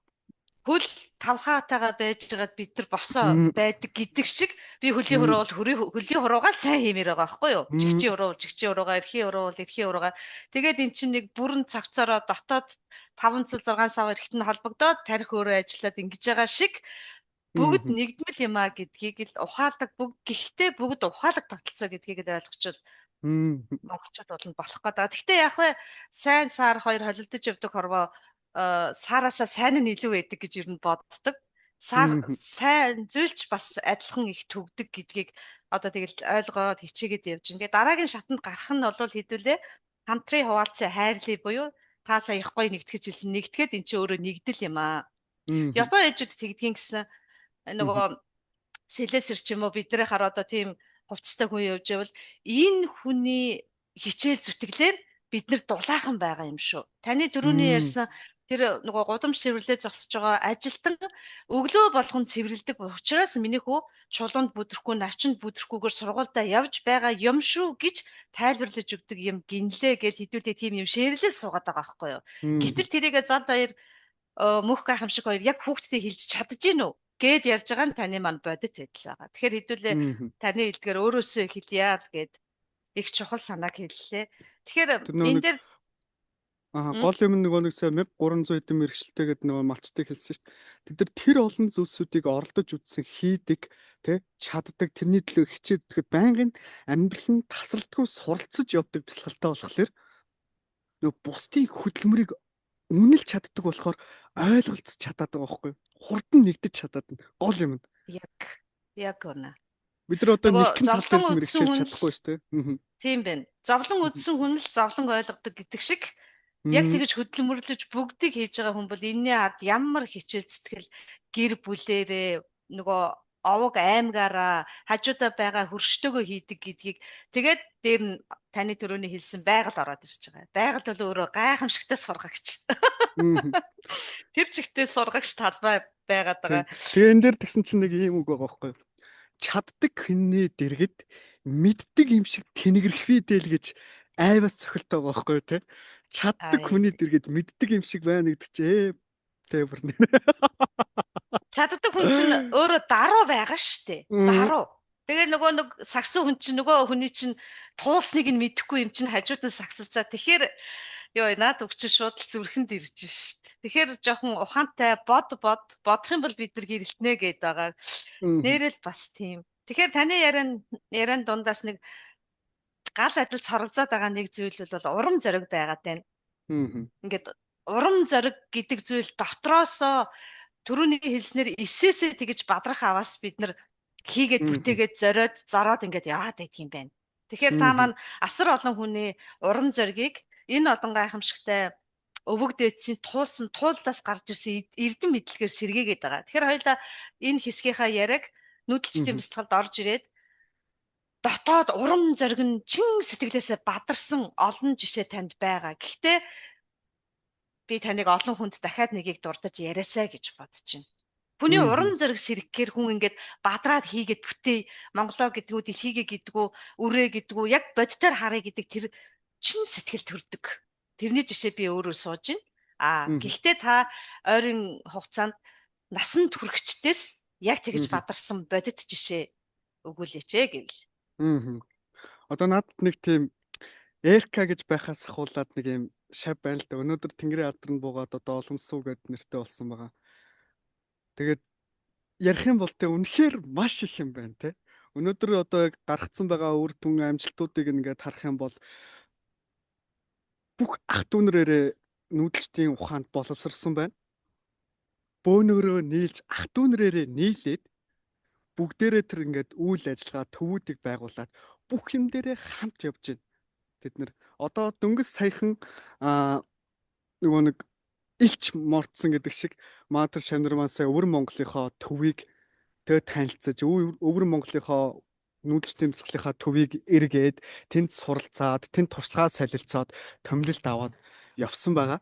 хөл тавхаатайгаа байж байгаад бид нар босоо байдаг гэдэг шиг би хөлийн хуруу бол хөлийн хуруугаа сайн хиймээр байгаа байхгүй юу? Чигчийн хуруугаа, эрхийн хуруугаа. Тэгээд эн чинь нэг бүрэн цагцаараа дотоод 500 6 сав эрхт нь холбогдоод тарих өөрөө ажиллаад ингэж байгаа шиг бүгд нэгдмэл юм а гэдгийг л ухаадаг гэхдээ бүгд ухаадаг тогтолцоо гэдгийг л ойлгочвол монголчууд болно болох гэдэг. Гэхдээ яг вэ сайн сар хоёр холилдож явдаг хорвоо сараасаа сайн нь илүү байдаг гэж ер нь боддог. Сар сайн зүйлч бас адилхан их төгдөг гэдгийг одоо тэгэл ойлгоод хичээгээд явж байна. Тэгээ дараагийн шатанд гарах нь бол хэдүүлээ хамтрын хуваалцсан хайрлыг буюу та сая их гоё нэгтгэж хэлсэн. Нэгтгэхэд эн чинь өөрөө нэгдэл юм аа. Япон ээжүүд тэгдгийн гэсэн нөгөө сэлэсэр ч юм уу биднийхаар одоо тийм хувцастай хүн явж байвал энэ хүний хичээл зүтгэлээр бид нар дулаахан байгаа юм шүү. Таны түрүүний ярьсан тэр нөгөө гудамж цэвэрлээ зогсож байгаа ажилтан өглөө болгон цэвэрлдэг учраас миний хүү чулуунд бүдрэхгүй, навчинд бүдрэхгүйгээр сургуультай явж байгаа юм шүү гэж тайлбарлаж өгдөг юм гинлээ гэд хэдүүлээ тийм юм шэрлээс суугаад байгаа байхгүй юу. Гэтэл тэрийгэ зал баяр мөх гайхамшиг хоёр яг хүүхдэд хэлж чадж гин үү гэд ярьж байгаа нь таны маань бодит байдал байгаа. Тэгэхээр хэдүүлээ таны хэлдгээр өөрөөсөө хэлье гэд их чухал санааг хэллээ. Тэгэхээр энэ дээр гол юм нэг сая 1300 хэдэн мэрэгчлээ гэдэг нөгөө малчтыг хэлсэн шүү дээ. Тэд нар тэр олон зүйлсүүдийг оролдож үзсэн, хийдэг, тэ чаддаг, тэрний төлөө хичээдэг байнгын амьдрал нь тасралтгүй суралцж явдаг бэлгэлтэй болохоор нөгөө бусдын хөдөлмөрийг үнэлж чаддаг болохоор ойлголцож чадаад байгаа байхгүй. Хурдан нэгдэж чадаад нь гол юм. Яг үнэ. Бид нар одоо нэгэн талын мэрэгшилж чадахгүй шүү дээ. Тийм байна. Зовлон үдсэн хүн л зовлон ойлгодог гэдэг шиг яг тэгэж хөдөлмөрлөж бүгдийг хийж байгаа хүн бол энэний ард ямар хичээл зүтгэл гэр бүлээрээ нөгөө овог аймгаараа хажуудаа байгаа хөрштөөгөө хийдэг гэдгийг тэгээд дээр нь таны төрөний хэлсэн байгаль ороод ирж байгаа. Байгаль бол өөрөө гайхамшигтай сургагч. Тэр чигтээ сургагч талбай байгаад байгаа. Тэгээ энэ дээр тэгсэн чинь нэг юм үг байгаа байхгүй юу? Чаддаг хинний дэргэд мэддэг юм шиг тэнэгрэх бидэл гэж айвас цохилтой байгаа байхгүй юу те? Чаддаг хүний дэргэд мэддэг юм шиг байна гэдэг чи тэ бүрнэ. Чаддаг хүн чинь өөрөө даруу байгаа штэ. Даруу. Тэгээ нөгөө нэг сагсан хүн чинь нөгөө хүний чинь туулсныг нь мэдэхгүй юм чинь хажууд нь сагсалцаа. Тэгэхээр ёо наад өгч шууд л зүрхэнд ирж штэ. Тэгэхээр жоохон ухаантай бодох юм бол бид нар гэрэлтнэ гээд байгаа. Нэрэл бас тийм. Тэгэхээр таны яриан дундаас нэг гал адил цоролзоод байгаа нэг зүйл бол урам зориг байгаад байна. Ингээд урам зориг гэдэг зүйл дотроосоо түрүүний хэлснээр эсээсээ тэгж бадрах аваас бид нар хийгээд бүтээгээд зороод ингээд яваад байдаг юм байна. Тэгэхээр та маань асар олон хүний урам зоригийг энэ олон гайхамшигтай өвөг дээдсийн туулдаас гарч ирсэн эрдэм мэдлэгээр сэргээгээд байгаа. Тэгэхээр хоёулаа энэ хэсгийнхаа яриаг нүүдэлчдийн бэлтгэлд орж ирээд дотоод урам зориг нь чин сэтгэлээсээ бадарсан олон жишээ танд байгаа. Гэхдээ би таныг олон хүнд дахиад нэгийг дурдаж яриасаа гэж бодож байна. Хүний урам зориг сэргэхээр хүн ингээд бадраад хийгээд бүтээ Монголоо гэдгүү дэлхийгээ гэдгүү үрээ гэдгүү яг бодитоор харъя гэдэг тэр чин сэтгэл төрдөг. Тэрний жишээ би өөрөө сууж байна. Гэхдээ та ойрын хугацаанд насанд хүрэхчдээс яг тэгж бадарсан бодит жишээ өгүүлээч гэвэл. Одоо надад нэг тийм Эрка гэж байхаас ахуулаад нэг юм шав байна л да. Өнөөдөр Тэнгэрийн алдранд буугаад одоо Оломсуу гэд нэртэй болсон байгаа. Тэгээд ярих юм бол тэ үнэхээр маш их юм байна те. Өнөөдөр одоо гаргацсан байгаа үр дүн амжилтуудыг ингээд харах юм бол бүх ах дүүнрээрээ нүүдэлчдийн ухаанд боловсрсон байна. Бөөнөрөө нийлж ах дүүнрээрээ нийлээд бүгдээрээ тэр ингээд үйл ажиллагаа төвүүдийг байгуулад бүх юм дээрээ хамт явж байна. Тэд нэр одоо дөнгөж саяхан нөгөө нэг илч мордсон гэдэг шиг Маатар Шавнармаасаа Өвөр Монголынхоо төвийг тэгээ танилцаж Өвөр Монголынхоо нүүдэлч тэмцлийнхаа төвийг эргээд тэнд суралцаад тэнд туршлагаа солилцоод томилолт аваад явсан байгаа.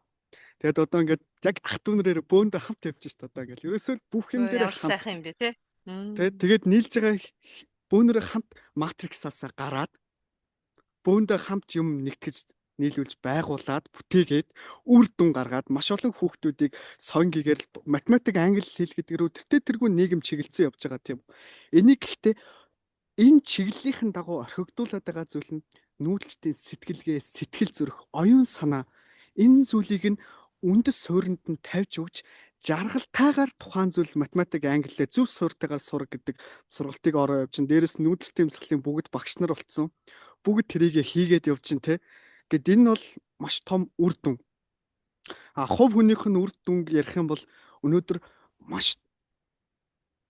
Тэгээд одоо ингээд яг ах дүүнрээр бөөндө хамт явж шít одоо ингээд ерөөсөө бүх юм дээр хамт сайхан юм дээ тий. Тэгээд нийлж байгаа бөөнөрөө хамт матриксаасаа гараад бөөндө хамт юм нэгтгэж нийлүүлж байгуулад бүтээгээд үр дүн гаргаад маш олон хүүхдүүдийг сонгигээр математик англи хэл гэдэг рүү тэргүй нийгэм чиглэлцэн явж байгаа тийм. Энийг гэхдээ энэ чиглэлийнхэн дагуу орхигдуулаад байгаа зүйл нь нүүдэлчдийн сэтгэлгээ, сэтгэл зүрх, оюун санаа энэ зүйлийг нь үндэс суурьнд нь тавьж өгч жаргалтайгаар тухайн зүйл математик англиэ зөв суурьтайгаар сурах гэдэг сургалтыг ороо явж ин дээрэс нүүдэлтийн эмсгэлийн бүгд багш нар болцсон. Бүгд тэрийг хийгээд явж ин те. Гэт энэ бол маш том үр дүн. Хувь хүнийх нь үр дүнг ярих юм бол өнөөдөр маш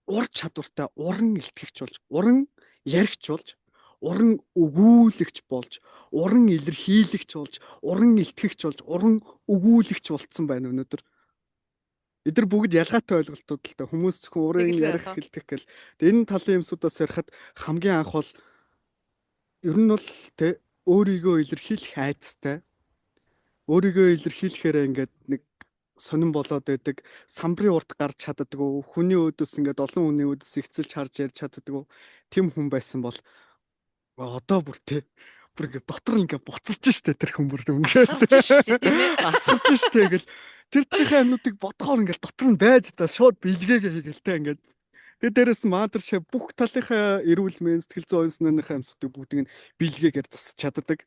ур чадвартай уран илтгэгч болж, уран яригч болж, уран өгүүлэгч болж, уран илэрхийлэгч болж, уран илтгэгч болж, уран өгүүлэгч болцсон байна өнөөдөр. Эдгээр бүгд ялгаатай ойлголтууд л та хүмүүс зөвхөн уран ярих хэлдэг гэл. Энэ талын юмсуудаас ярихад хамгийн анх бол ер нь бол тэ өөрийгөө илэрхийлэх айдастай. Өөрийгөө илэрхийлэхээр ингээд нэг сонирн болоод байдаг. Самбарын урд гарч чаддаггүй. Хүний өөдөөс ингээд олон хүний өөдөөс ихцэлж харж ярьж чаддаггүй. Тэм хүн байсан бол одоо бүр тэ бүр ингээд дотор ингээд буцалж штэ тэр хүн бүр үнгээд асарч штэ гэл тэр төрлийн амьнуудыг бодгоор ингээд дотор нь байж та шууд бэлгээгээ хийгээл тэ ингээд. Тэгээд дээрэс Маатар Шав бүх талынхаа эрүүл мэнд сэтгэл зүйн онцлогынхаа амьсуудыг бүгдийг нь бэлгээгээр засаж чаддаг.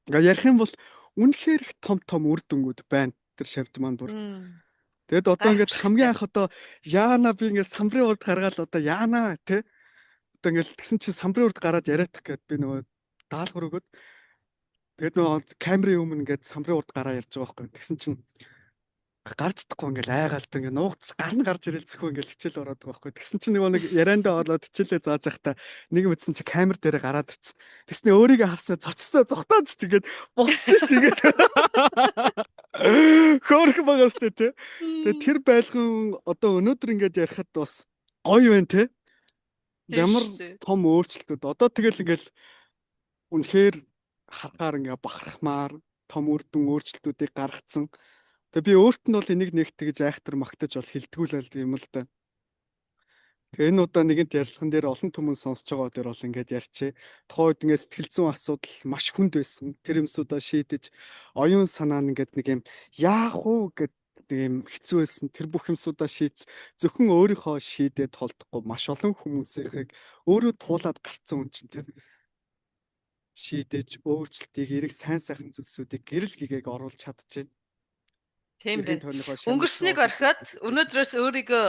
Ингээ ярих юм бол үнэхээр их том үр дүнгууд байна тэр Шавд маань бүр. Тэгэд одоо ингээд хамгийн анх одоо яана би ингээд самбарын урд гаргаад одоо яана тэ одоо ингээд тэгсэн чинь самбарын урд гараад яриадах гэд би нөгөө даалгавар өгöd. Тэгэд нөгөө камерын өмнө ингээд самбарын урд гараа ярьж байгаа байхгүй. Тэгсэн чинь гарч чадахгүй ингээл айгаалт ингээ нуугц гарна гарч ирэлцэхгүй ингээл хичээл ороод байгаа байхгүй. Тэгсэн чинь нөгөө нэг яриандаа ороод хичээлээ зааж байхдаа нэг мэдсэн чи камер дээр гараад ирсэн. Тэгснэ өөрийгөө харсаа зочсоо зогтооч тэгээд болчих ш тэгээд хөөх багаас тэ. Тэгээд тэр байлгын одоо өнөөдөр ингээд ярихад бас гоё байна те. Ямар том өөрчлөлтүүд одоо тэгэл ингээл үнэхээр харахаар ингээ бахархмаар том үр дүн өөрчлөлтүүдийг гаргацсан. Тэгээ би өөрт нь бол энийг нэг тэгж айхтар магтаж бол хилдэгүүлэл юм л да. Тэгээ энэ удаа нэгэнт ярилцлаган дээр олон түмэн сонсож байгаа дээр бол ингээд ярьчээ. Тухайн үед ингээд сэтгэл зүйн асуудал маш хүнд байсан. Тэр юмсуудаа шийдэж оюун санаа нь ингээд нэг юм яах уу гэдэг юм хэцүү байсан. Тэр бүх юмсуудаа шийдс зөвхөн өөрийнхөө шийдээд толдохгүй маш олон хүмүүсийг өөрөө туулаад гарцсан хүн чинь тэр шийдэж өөрчлөлтийг эрэг сайн сайхан зүйлсүүдийг гэрэл гэгээг оруулж чадчихэв. Тийм байна. Өнгөрснийг орхиод өнөөдрөөс өөрийгөө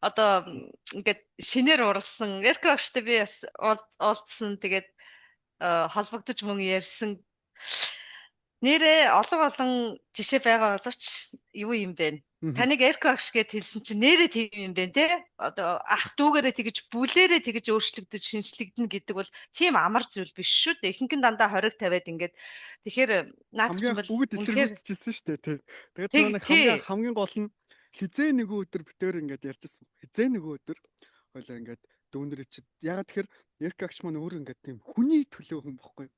одоо ингээд шинээр уралсан Эрка багштай би бас уулзсан. Тэгээд холбогдож мөн ярьсан. Нэрээ олон жишээ байгаа боловч юу юм бэ? таныг Эрко агш гэд хэлсэн чинь нэрээ тийм юм байна те. Одоо ах дүүгээрээ тэгэж бүлээрээ тэгэж өөрчлөгдөж шинжлэгдэнэ гэдэг бол тийм амар зүйл биш шүү дээ. Ихэнх нь дандаа 20 50-аад ингээд. Тэгэхээр наад чинь Хамгийн бол бүгд үнэхээр эсэргүүцчихсэн шүү дээ тий. Тэгээд тэг нэг тий. хамгийн гол нь хизээ нэгэн өдөр битээр ингээд ярьжсэн. Хизээ нэгэн өдөр хойлоо ингээд дүүнэр ичид ягаад тэгэхээр Эрк агш маань өөр ингээд тийм хүний төлөө хүн бохгүй.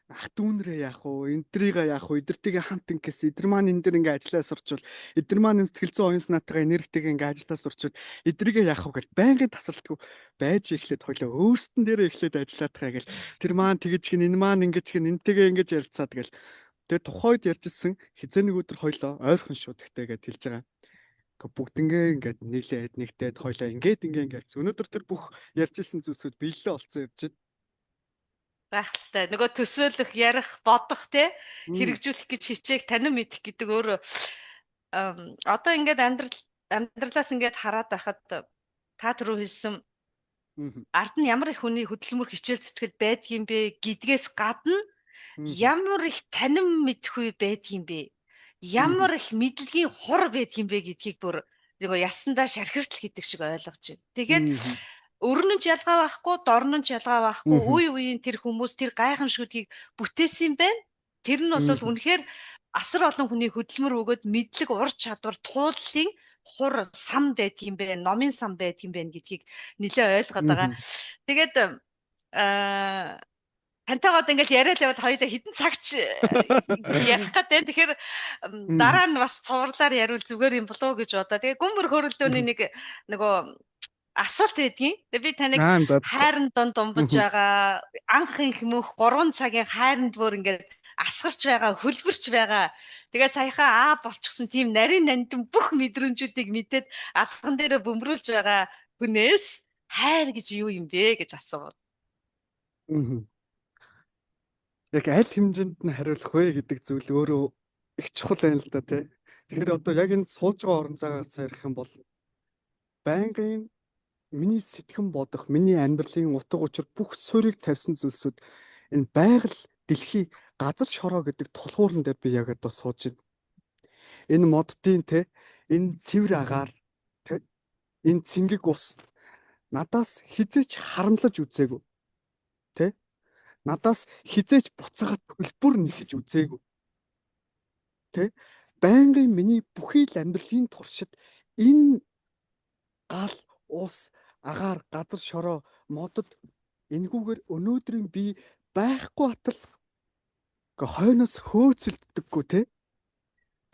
Ах дүүнрээ яах вэ? Энтрийгээ яах вэ? Эдэртэйгээ хамт ингэс эдэр маань энэ дэр ингээ ажиллаа сурчвал эдэр маань сэтгэл зүйн оюун санаатайгаа энергитэйгээ ингээ ажиллаа сурчвал эдрийгээ яах вэ гэж байнгын тасралтгүй байж эхлээд хойлоо өөрсдөн дээрээ эхлээд ажиллаад байгаа гэл тэр маань тэгэж гин энэ маань ингэж гин энтэйгээ ингэж ярилцаад гэл тэгээ тухайд ярьжсэн хизээ нэг өдөр хойлоо ойрхон шүү тэгтэй гэж хэлж байгаа. Бүгднгээ ингээд нийлээд нэгтээд хойлоо ингээд өнөөдөр тэр бүх ярьжсэн зүйлсүүд биелэлээ олцсон явж байна. Гайхалтай. Нөгөө төсөөлөх, ярих, бодох те хэрэгжүүлэх гэж хичээх, танин мэдэх гэдэг өөр одоо ингээд амьдралаас ингээд хараад байхад та түрүү хэлсэн ард нь ямар их хүний хөдөлмөр хичээл зүтгэл байдгийм бэ гэдгээс гадна ямар их танин мэдхгүй байдгийм бэ? Ямар их мэдлэгийн хур байдгийм бэ гэдгийг бүр нөгөө ясандаа шархиртал гэдэг шиг ойлгож байна. Тэгээд өрнөн ч ялгаа байхгүй, дорн ч ялгаа байхгүй, үе үеийн тэр хүмүүс тэр гайхамшгүүдийг бүтээсэн юм байна. Тэр нь бол үнэхээр асар олон хүний хөдөлмөр өгөөд мэдлэг ур чадвар тууллын хур сан байдаг юм байна. Номын сан байдаг юм байна гэдгийг нэлээ ойлгоод байгаа. Тэгээд тантайгаад ингээл яриад яваад хоёулаа хідэн цагч ярих гэдэг. Тэгэхээр дараа нь бас цувралаар яриул зүгээр юм болоо гэж бодоо. Тэгээ гүмбэр хөрөлдөөний нэг нөгөө асуулт байдгийн. Тэгээ би таныг хайранд думбаж байгаа, анх их мөнх 3 цагийн хайранд бүр ингээд асгарч байгаа, хөлбөрч байгаа. Тэгээ саяхаа болчихсон тийм нарийн нандин бүх мэдрэмжүүдийг мэдээд алган дээрээ бөмбөрүүлж байгаа хүнээс хайр гэж юу юм бэ гэж асуув. Яг аль хэмжээнд нь хариулах вэ гэдэг зүйл өөрөө их чухал байна л да тий. Тэгэхээр одоо яг энэ сууж байгаа орон зайгаас ярих юм бол байнгын миний сэтгэн бодох, миний амьдралын утга учир бүх суурийг тавьсан зүйлсүүд энэ байгаль, дэлхий, газар шороо гэдэг тулгуурн дээр би яг одоо сууж байна. Энэ моддын те энэ цэвэр агаар те энэ цэнгэг ус надаас хизээч харамлаж үзээгүй. Тэ? Надаас хизээч буцаагаад хөлбөр нэхэж үзээгүй. Тэ? Байнгын миний бүхий л амьдралын туршид энэ гал ус агаар газар шороо модод энэгүүгээр өнөөдрийн би байхгүй атал хойноос хөөцөлддөггүй те.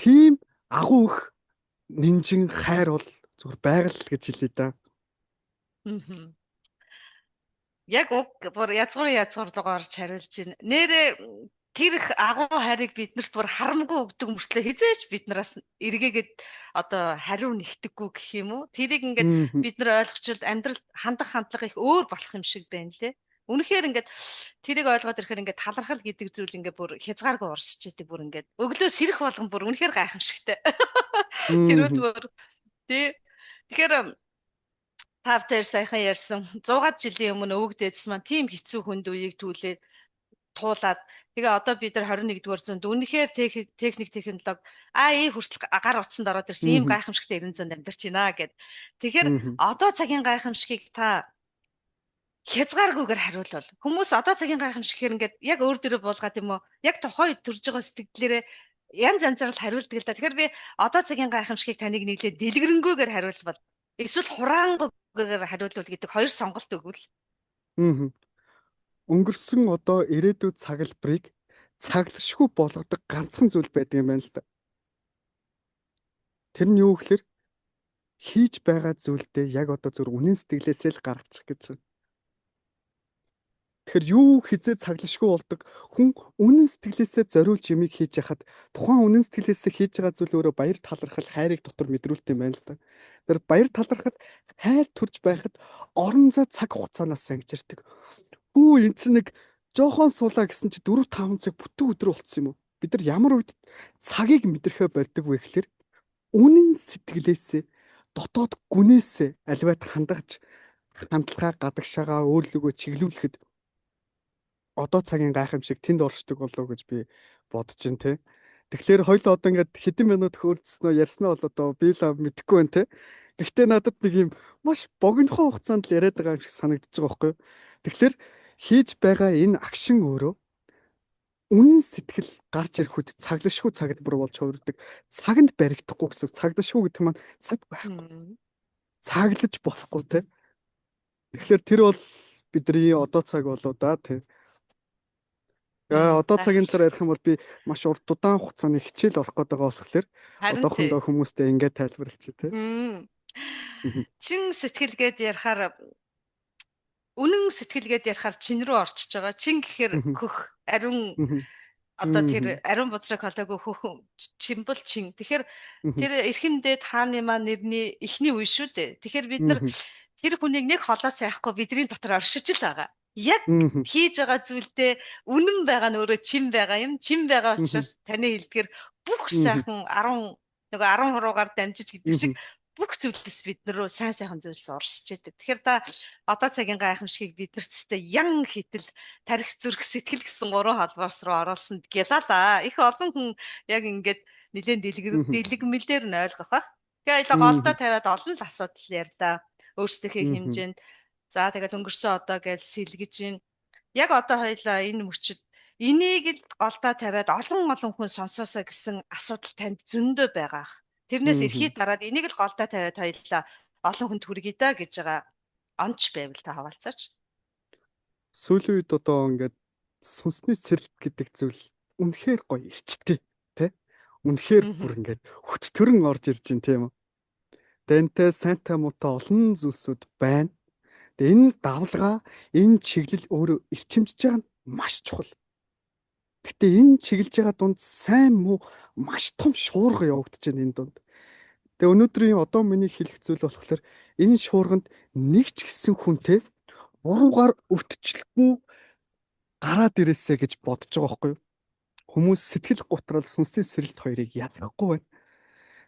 Тийм агуу их нинжин хайр бол зүгээр байгаль гэж хэлээ да. Яг бүр язгуур орж хариулж байна. Нэрээ тэр их агуу хайрыг биднэрт бүр харамгүй өгдөг мөртлөө хизээч биднээс эргээгээд одоо хариу нэгтэггүй гэх юм уу? Тэрийг ингээд бид нар ойлгочвол амьдрал хандах хандлага их өөр болох юм шиг байна лээ. Үнэхээр ингээд тэрийг ойлгоод ирэхээр ингээд талархал гэдэг зүйл ингээд бүр хязгааргүй урсч идэг бүр ингээд өглөө сэрэх болгон бүр үнэхээр гайхамшигтай. Тэрүүд бүр тэгэхээр тавтер сайхан ярьсан 100 жилийн өмнө өвөг дээдс маань тийм хэцүү хүнд үеийг түүлээд туулаад тэгээ одоо бид нар 21-р зуунд үнэхээр техник технологи ий хүртэл гар утсанд ороод ирсэн ийм гайхамшигтай 90 зуунд амьдарч байна гэд. Тэгэхээр одоо цагийн гайхамшигыг та хязгааргүйгээр хариулвал хүмүүс одоо цагийн гайхамшиг хэрэг ингээд яг өөр дөрөв буулгаад юм уу? Яг тухайн үед төрж байгаа сэтгэлдээрээ янз янзаар л хариулдаг л да. Тэгэхээр би одоо цагийн гайхамшигыг таныг нийлээд дэлгэрэнгүйгээр хариулбал эсвэл хураангүйгээр хариулвал гэдэг хоёр сонголт өгвөл. Өнгөрсөн одоо ирээдүйд цаглбарыг цаглашгүй болгодог ганцхан зүйл байдаг юм байна л да. Тэр нь юу гэхээр хийж байгаа зүйлдээ яг одоо зөв үнэн сэтгэлээсээ л гаргачих гэж байна. Тэгэхээр юу хизээ цаглашгүй болдог хүн үнэн сэтгэлээсээ зориулж юмыг хийж яхад тухайн үнэн сэтгэлээсээ хийж байгаа зүйл өөрөө баяр талархал хайрыг дотор мэдрүүлт юм байна л да. Тэр баяр талархал хайр төрж байхад орон зай цаг хугацаанаас сангижирдаг. Энэ чинь нэг жоохон суулаа гэсэн чи 4-5 цаг бүтэн өдөр болцсон юм уу? Бид нар ямар үед цагийг мэдрэхэ болдог вэ гэхээр үнэн сэтгэлээсээ дотоод гүнээсээ аливаад хандгаж хандлагаа гадагшаага өөрлөгөө чиглүүлэхэд одоо цагийн гайхамшиг тэнд оршдог болов уу гэж би бодож байна те. Тэгэхээр хоёул одоо ингээд хэдэн минут хөрцснөө ярьснаа бол одоо би л мэдэхгүй байна те. Гэхдээ надад нэг юм маш богинохон хугацаанд л яриад байгаа юм шиг санагдаж байгаа байхгүй юу? Тэгэхээр хийж байгаа энэ акшн өөрөө үнэн сэтгэл гарч ирэх үед цаглашгүй цагдбар болж хувирдаг. Цаганд баригдахгүй гэсэн. Цаглашгүй гэдэг маань цаг байхгүй. Цаглаж болохгүй те. Тэгэхээр тэр бол бидний одоо цаг болоо да те. Одоо цагийн талаар ярих юм бол би маш урт удаан хугацааны хичээл орох гээд байгаа болохоор одоохондоо хүмүүстээ ингээд тайлбарлачих тий. Чин сэтгэлгээд ярихаар үнэн сэтгэлгээд ярихаар чин рүү орчиж байгаа. Чин гэхээр хөх ариун одоо тэр ариун бузрыг холоогүй хөх чимбэл чин. Тэгэхээр тэр эрхэндээ тааны маань нэрний эхний үе шүү дээ. Тэгэхээр бид нар тэр хүнийг нэг холоос яахгүй бидний дотор оршиж л байгаа. Яг хийж байгаа зүйлдээ үнэн байгаа нь өөрөө чин байгаа юм. Чин байгаа учраас таны хэлдгэр бүх сайхан 10 хуруугаар дамжиж гэдэг шиг бүх зүйлс биднэрөө сайн сайхан зүйлс оршиж яадаг. Тэгэхээр та одоо цагийн гайхамшигыг биднэрт тест ян хитэл тарих зүрх сэтгэл гэсэн гурван холбоос руу оруулсанд гялаа да. Их олон хүн яг ингээд нэлээд дэлгэмлэр нь ойлгох бах. Тэгээ голдоо тавиад олон л асуудал ярьдаа. Өөрсдийнхээ хэмжээнд. За тэгээд өнгөрсөн одоо гэж сэлгэж гин. Яг одоо хоёлаа энэ мөчөд энийг л голдоо тавиад олон хүн сонсоосоо гэсэн асуудал танд зөндөө байгаах. Тэрнээс эрхий дараад энийг л голдоо тавиад хоёлаа олон хүнд хүргэе да гэж байгаа онч байвал та хаваалцаач. Сүүлийн үед одоо ингээд сүнсний сэрэлт гэдэг зүйл үнэхээр гоё ирчтэй тий. Үнэхээр бүр ингээд хөттөрөн орж ирж байна тийм үү. Тэнтэй сайнтай муутай олон зүйлсүүд байна. Тэгээ энэ давлгаа, энэ чиглэл өөрөө ирчимжиж байгаа нь маш чухал. Гэтэ энэ чиглэж байгаа дунд сайн муу маш том шуурга явагдаж байна энэ дунд. Тэгээ өнөөдрийн одоо миний хэлэх зүйл болохоор энэ шуурганд нэг ч гэсэн хүнтэй буруугаар өвтчлгүй гараад ирээсэ гэж бодож байгаа байхгүй юу? Хүмүүс сэтгэл гутрал сүнсний сэрэлт хоёрыг ялахгүй байна.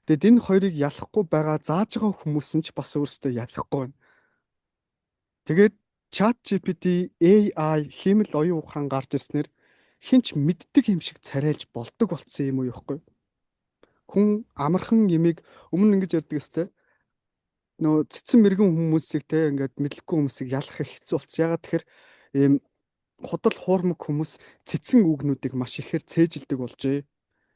Тэгэд энэ хоёрыг ялахгүй байгаа зааж байгаа хүмүүс нь ч бас өөрсдөө ялахгүй байна. Тэгээд ChatGPT AI хиймэл оюун ухаан гарч ирснээр хинч мэддэг юм шиг царайлж болдог болсон юм уу яахгүй. Хүн амархан ямиг өмнө ингэж ярьдаг өстэй. Нөө цэцэн мэрэгэн хүмүүсийг те ингээд мэдлэхгүй хүмүүсийг ялах их хэцүү болсон. Ягаад тэгэхээр ийм худал хуурмаг хүмүүс цэцэн үгнүүдийг маш ихээр цээжилдэг болжээ.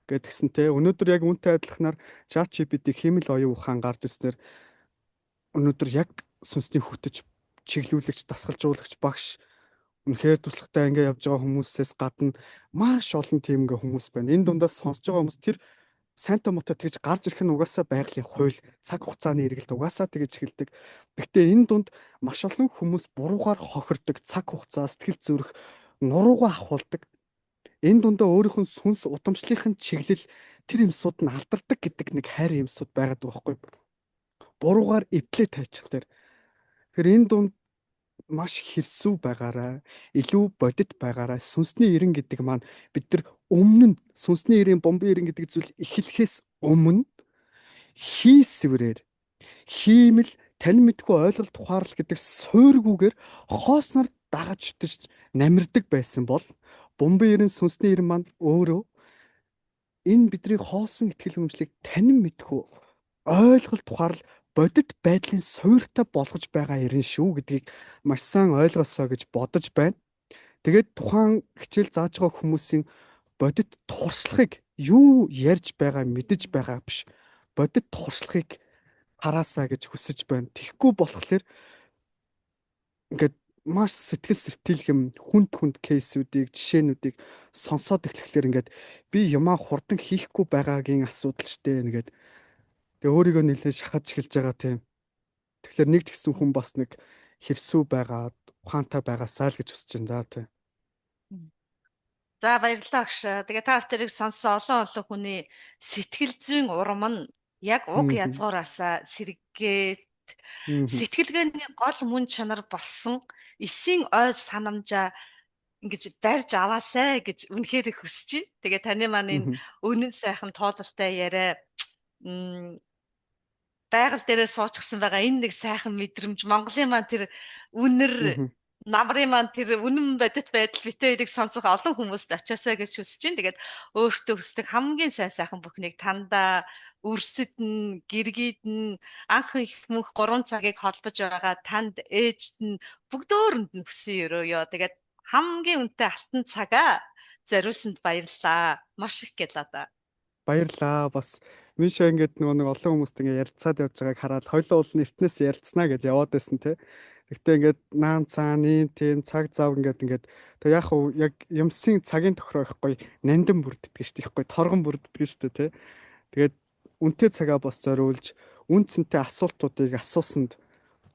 Гэтгсэн те өнөөдөр яг үүнтэй адилханаар ChatGPT хиймэл оюун ухаан гарч ирснээр өнөөдөр яг сүнсний хөтөж чиглүүлэгч, дасгалжуулагч, багш үнэхээр туршлагатай ингээ явж байгаа хүмүүсээс гадна маш олон тийм ингээ хүмүүс байна. Энэ дундаас сонсож байгаа хүмүүс тэр сайнтай муутай тэгж гарч ирэх нь угаасаа байгалийн хууль, цаг хугацааны эргэлт угаасаа тэгж эхэлдэг. Гэхдээ энэ дунд маш олон хүмүүс буруугаар хохирдог, цаг хугацаа, сэтгэл зүрх нуруугаа ахуулдаг. Энэ дундаа өөрийнх нь сүнс удамшлынхын чиглэл тэр юмсууд нь алдардаг гэдэг нэг хайр юмсууд байгаад байгаа байхгүй. Буруугаар эвдлээ тайчих дээр. Тэгэхээр энэ дунд маш хэрсүү байгаарай, илүү бодит байгаарай. Сүнсний ирэн гэдэг маань бид нар өмнө нь сүнсний ирэн, бомбын ирэн гэдэг зүйл эхлэхээс өмнө хийсвэрээр хиймэл тань мэдгүй ойлголт ухаарлал гэдэг суургүйгээр хоосноор дагаж өтөж намирдаг байсан бол бомбын ирэн, сүнсний ирэн маань өөрөө энэ бидний хоосон итгэл үнэмшлийг танин мэдгүй ойлголт ухаарлал бодит байдлын суйртай болгож байгаа ирэн шүү гэдгийг маш сайн ойлгосоо гэж бодож байна. Тэгээд тухайн хичээл зааж байгаа хүмүүсийн бодит туршлагыг юу ярьж байгаа мэдэж байгаа биш. Бодит туршлагыг хараасаа гэж хүсэж байна. Тэгэхгүй болохоор ингээд маш сэтгэл сэртийлгэм хүнд кейсүүдийг, жишээнүүдийг сонсоод эхлэхлээр ингээд би юмаа хурдан хийхгүй байгаагийн асуудал штэ нэгэд тэгээ өөрийгөө нэлээд шахаж эхэлж байгаа тийм. Тэгэхээр нэг ч гэсэн хүн бас нэг хэрсүү байгаад ухаантай байгаасаа л гэж хүсэж байна да тийм. За баярлалаа агш. Тэгээ та бүхэн сонссон олон хүний сэтгэл зүйн урам нь яг уг язгуураасаа сэргээд сэтгэлгээний гол мөн чанар болсон эсийн ой санамжаа ингэж барьж аваасай гэж үнэхээр хүсэж байна. Тэгээ таны маань энэ үнэн сайхан тоодолтой яриа байгаль дээрээ суучихсан байгаа энэ нэг сайхан мэдрэмж Монголын маань тэр үнэр намрын маань тэр үнэн бодит байдал битээ хоёрыг сонсох олон хүмүүст очиасаа гэж хүсэж байна. Тэгээд өөртөө хүсдэг хамгийн сайн сайхан бүхнийг тандаа өрсөд нь, гэргийд нь анх их мөнх 3 цагийг холбож байгаа танд ээжд нь бүгдөөрэнд нь хүсэн өрөөё. Тэгээд хамгийн үнэтэй алтан цагаа зориулсанд баярлалаа. Маш их гэлээ да. Баярлаа. Бас Миша ингээд нэг олон хүмүүст ингээд ярилцаад явж байгааг хараад хоёлоо уулын эртнээс ярилцсанаа гэж яваад байсан те. Гэхдээ ингээд наан цаан ийм тийм цаг зав ингээд тэг яг хуу яг юмсын цагийн тохироо ихгүй нандин бүрддэг шүү дээ. Ихгүй торгон бүрддэг шүү дээ те. Тэгээд үнтэй цагаа бас зориулж үн цэнтэй асуултуудыг асуусанд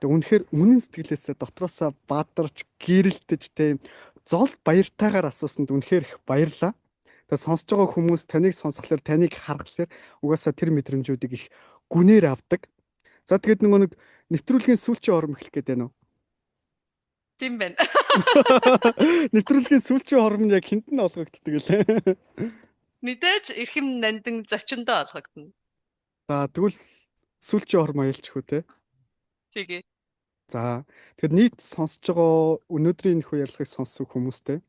тэг үнэхээр үнэн сэтгэлээсээ дотроосоо бадарч гэрэлтэж тийм зол баяртайгаар асуусанд үнэхээр их баярлаа. Тэгээд сонсож байгаа хүмүүс таныг сонсхолоор таныг харахаар угаасаа тэр мэдрэмжүүдийг их гүнээр авдаг. За тэгээд нэг нэвтрүүлгийн сүүлчийн ором эхлэх гээд байна уу? Тийм байна. Нэвтрүүлгийн сүүлчийн ором яг хинт нь олгогддог лээ. Мэдээж эрхэм нандин зочиндоо олгогдно. За тэгвэл сүүлчийн ором аялчих үү те. Тэгээ. За тэгэхээр нийт сонсож байгаа өнөөдрийн энэ хүү ярилцлагыг сонссон хүмүүстэй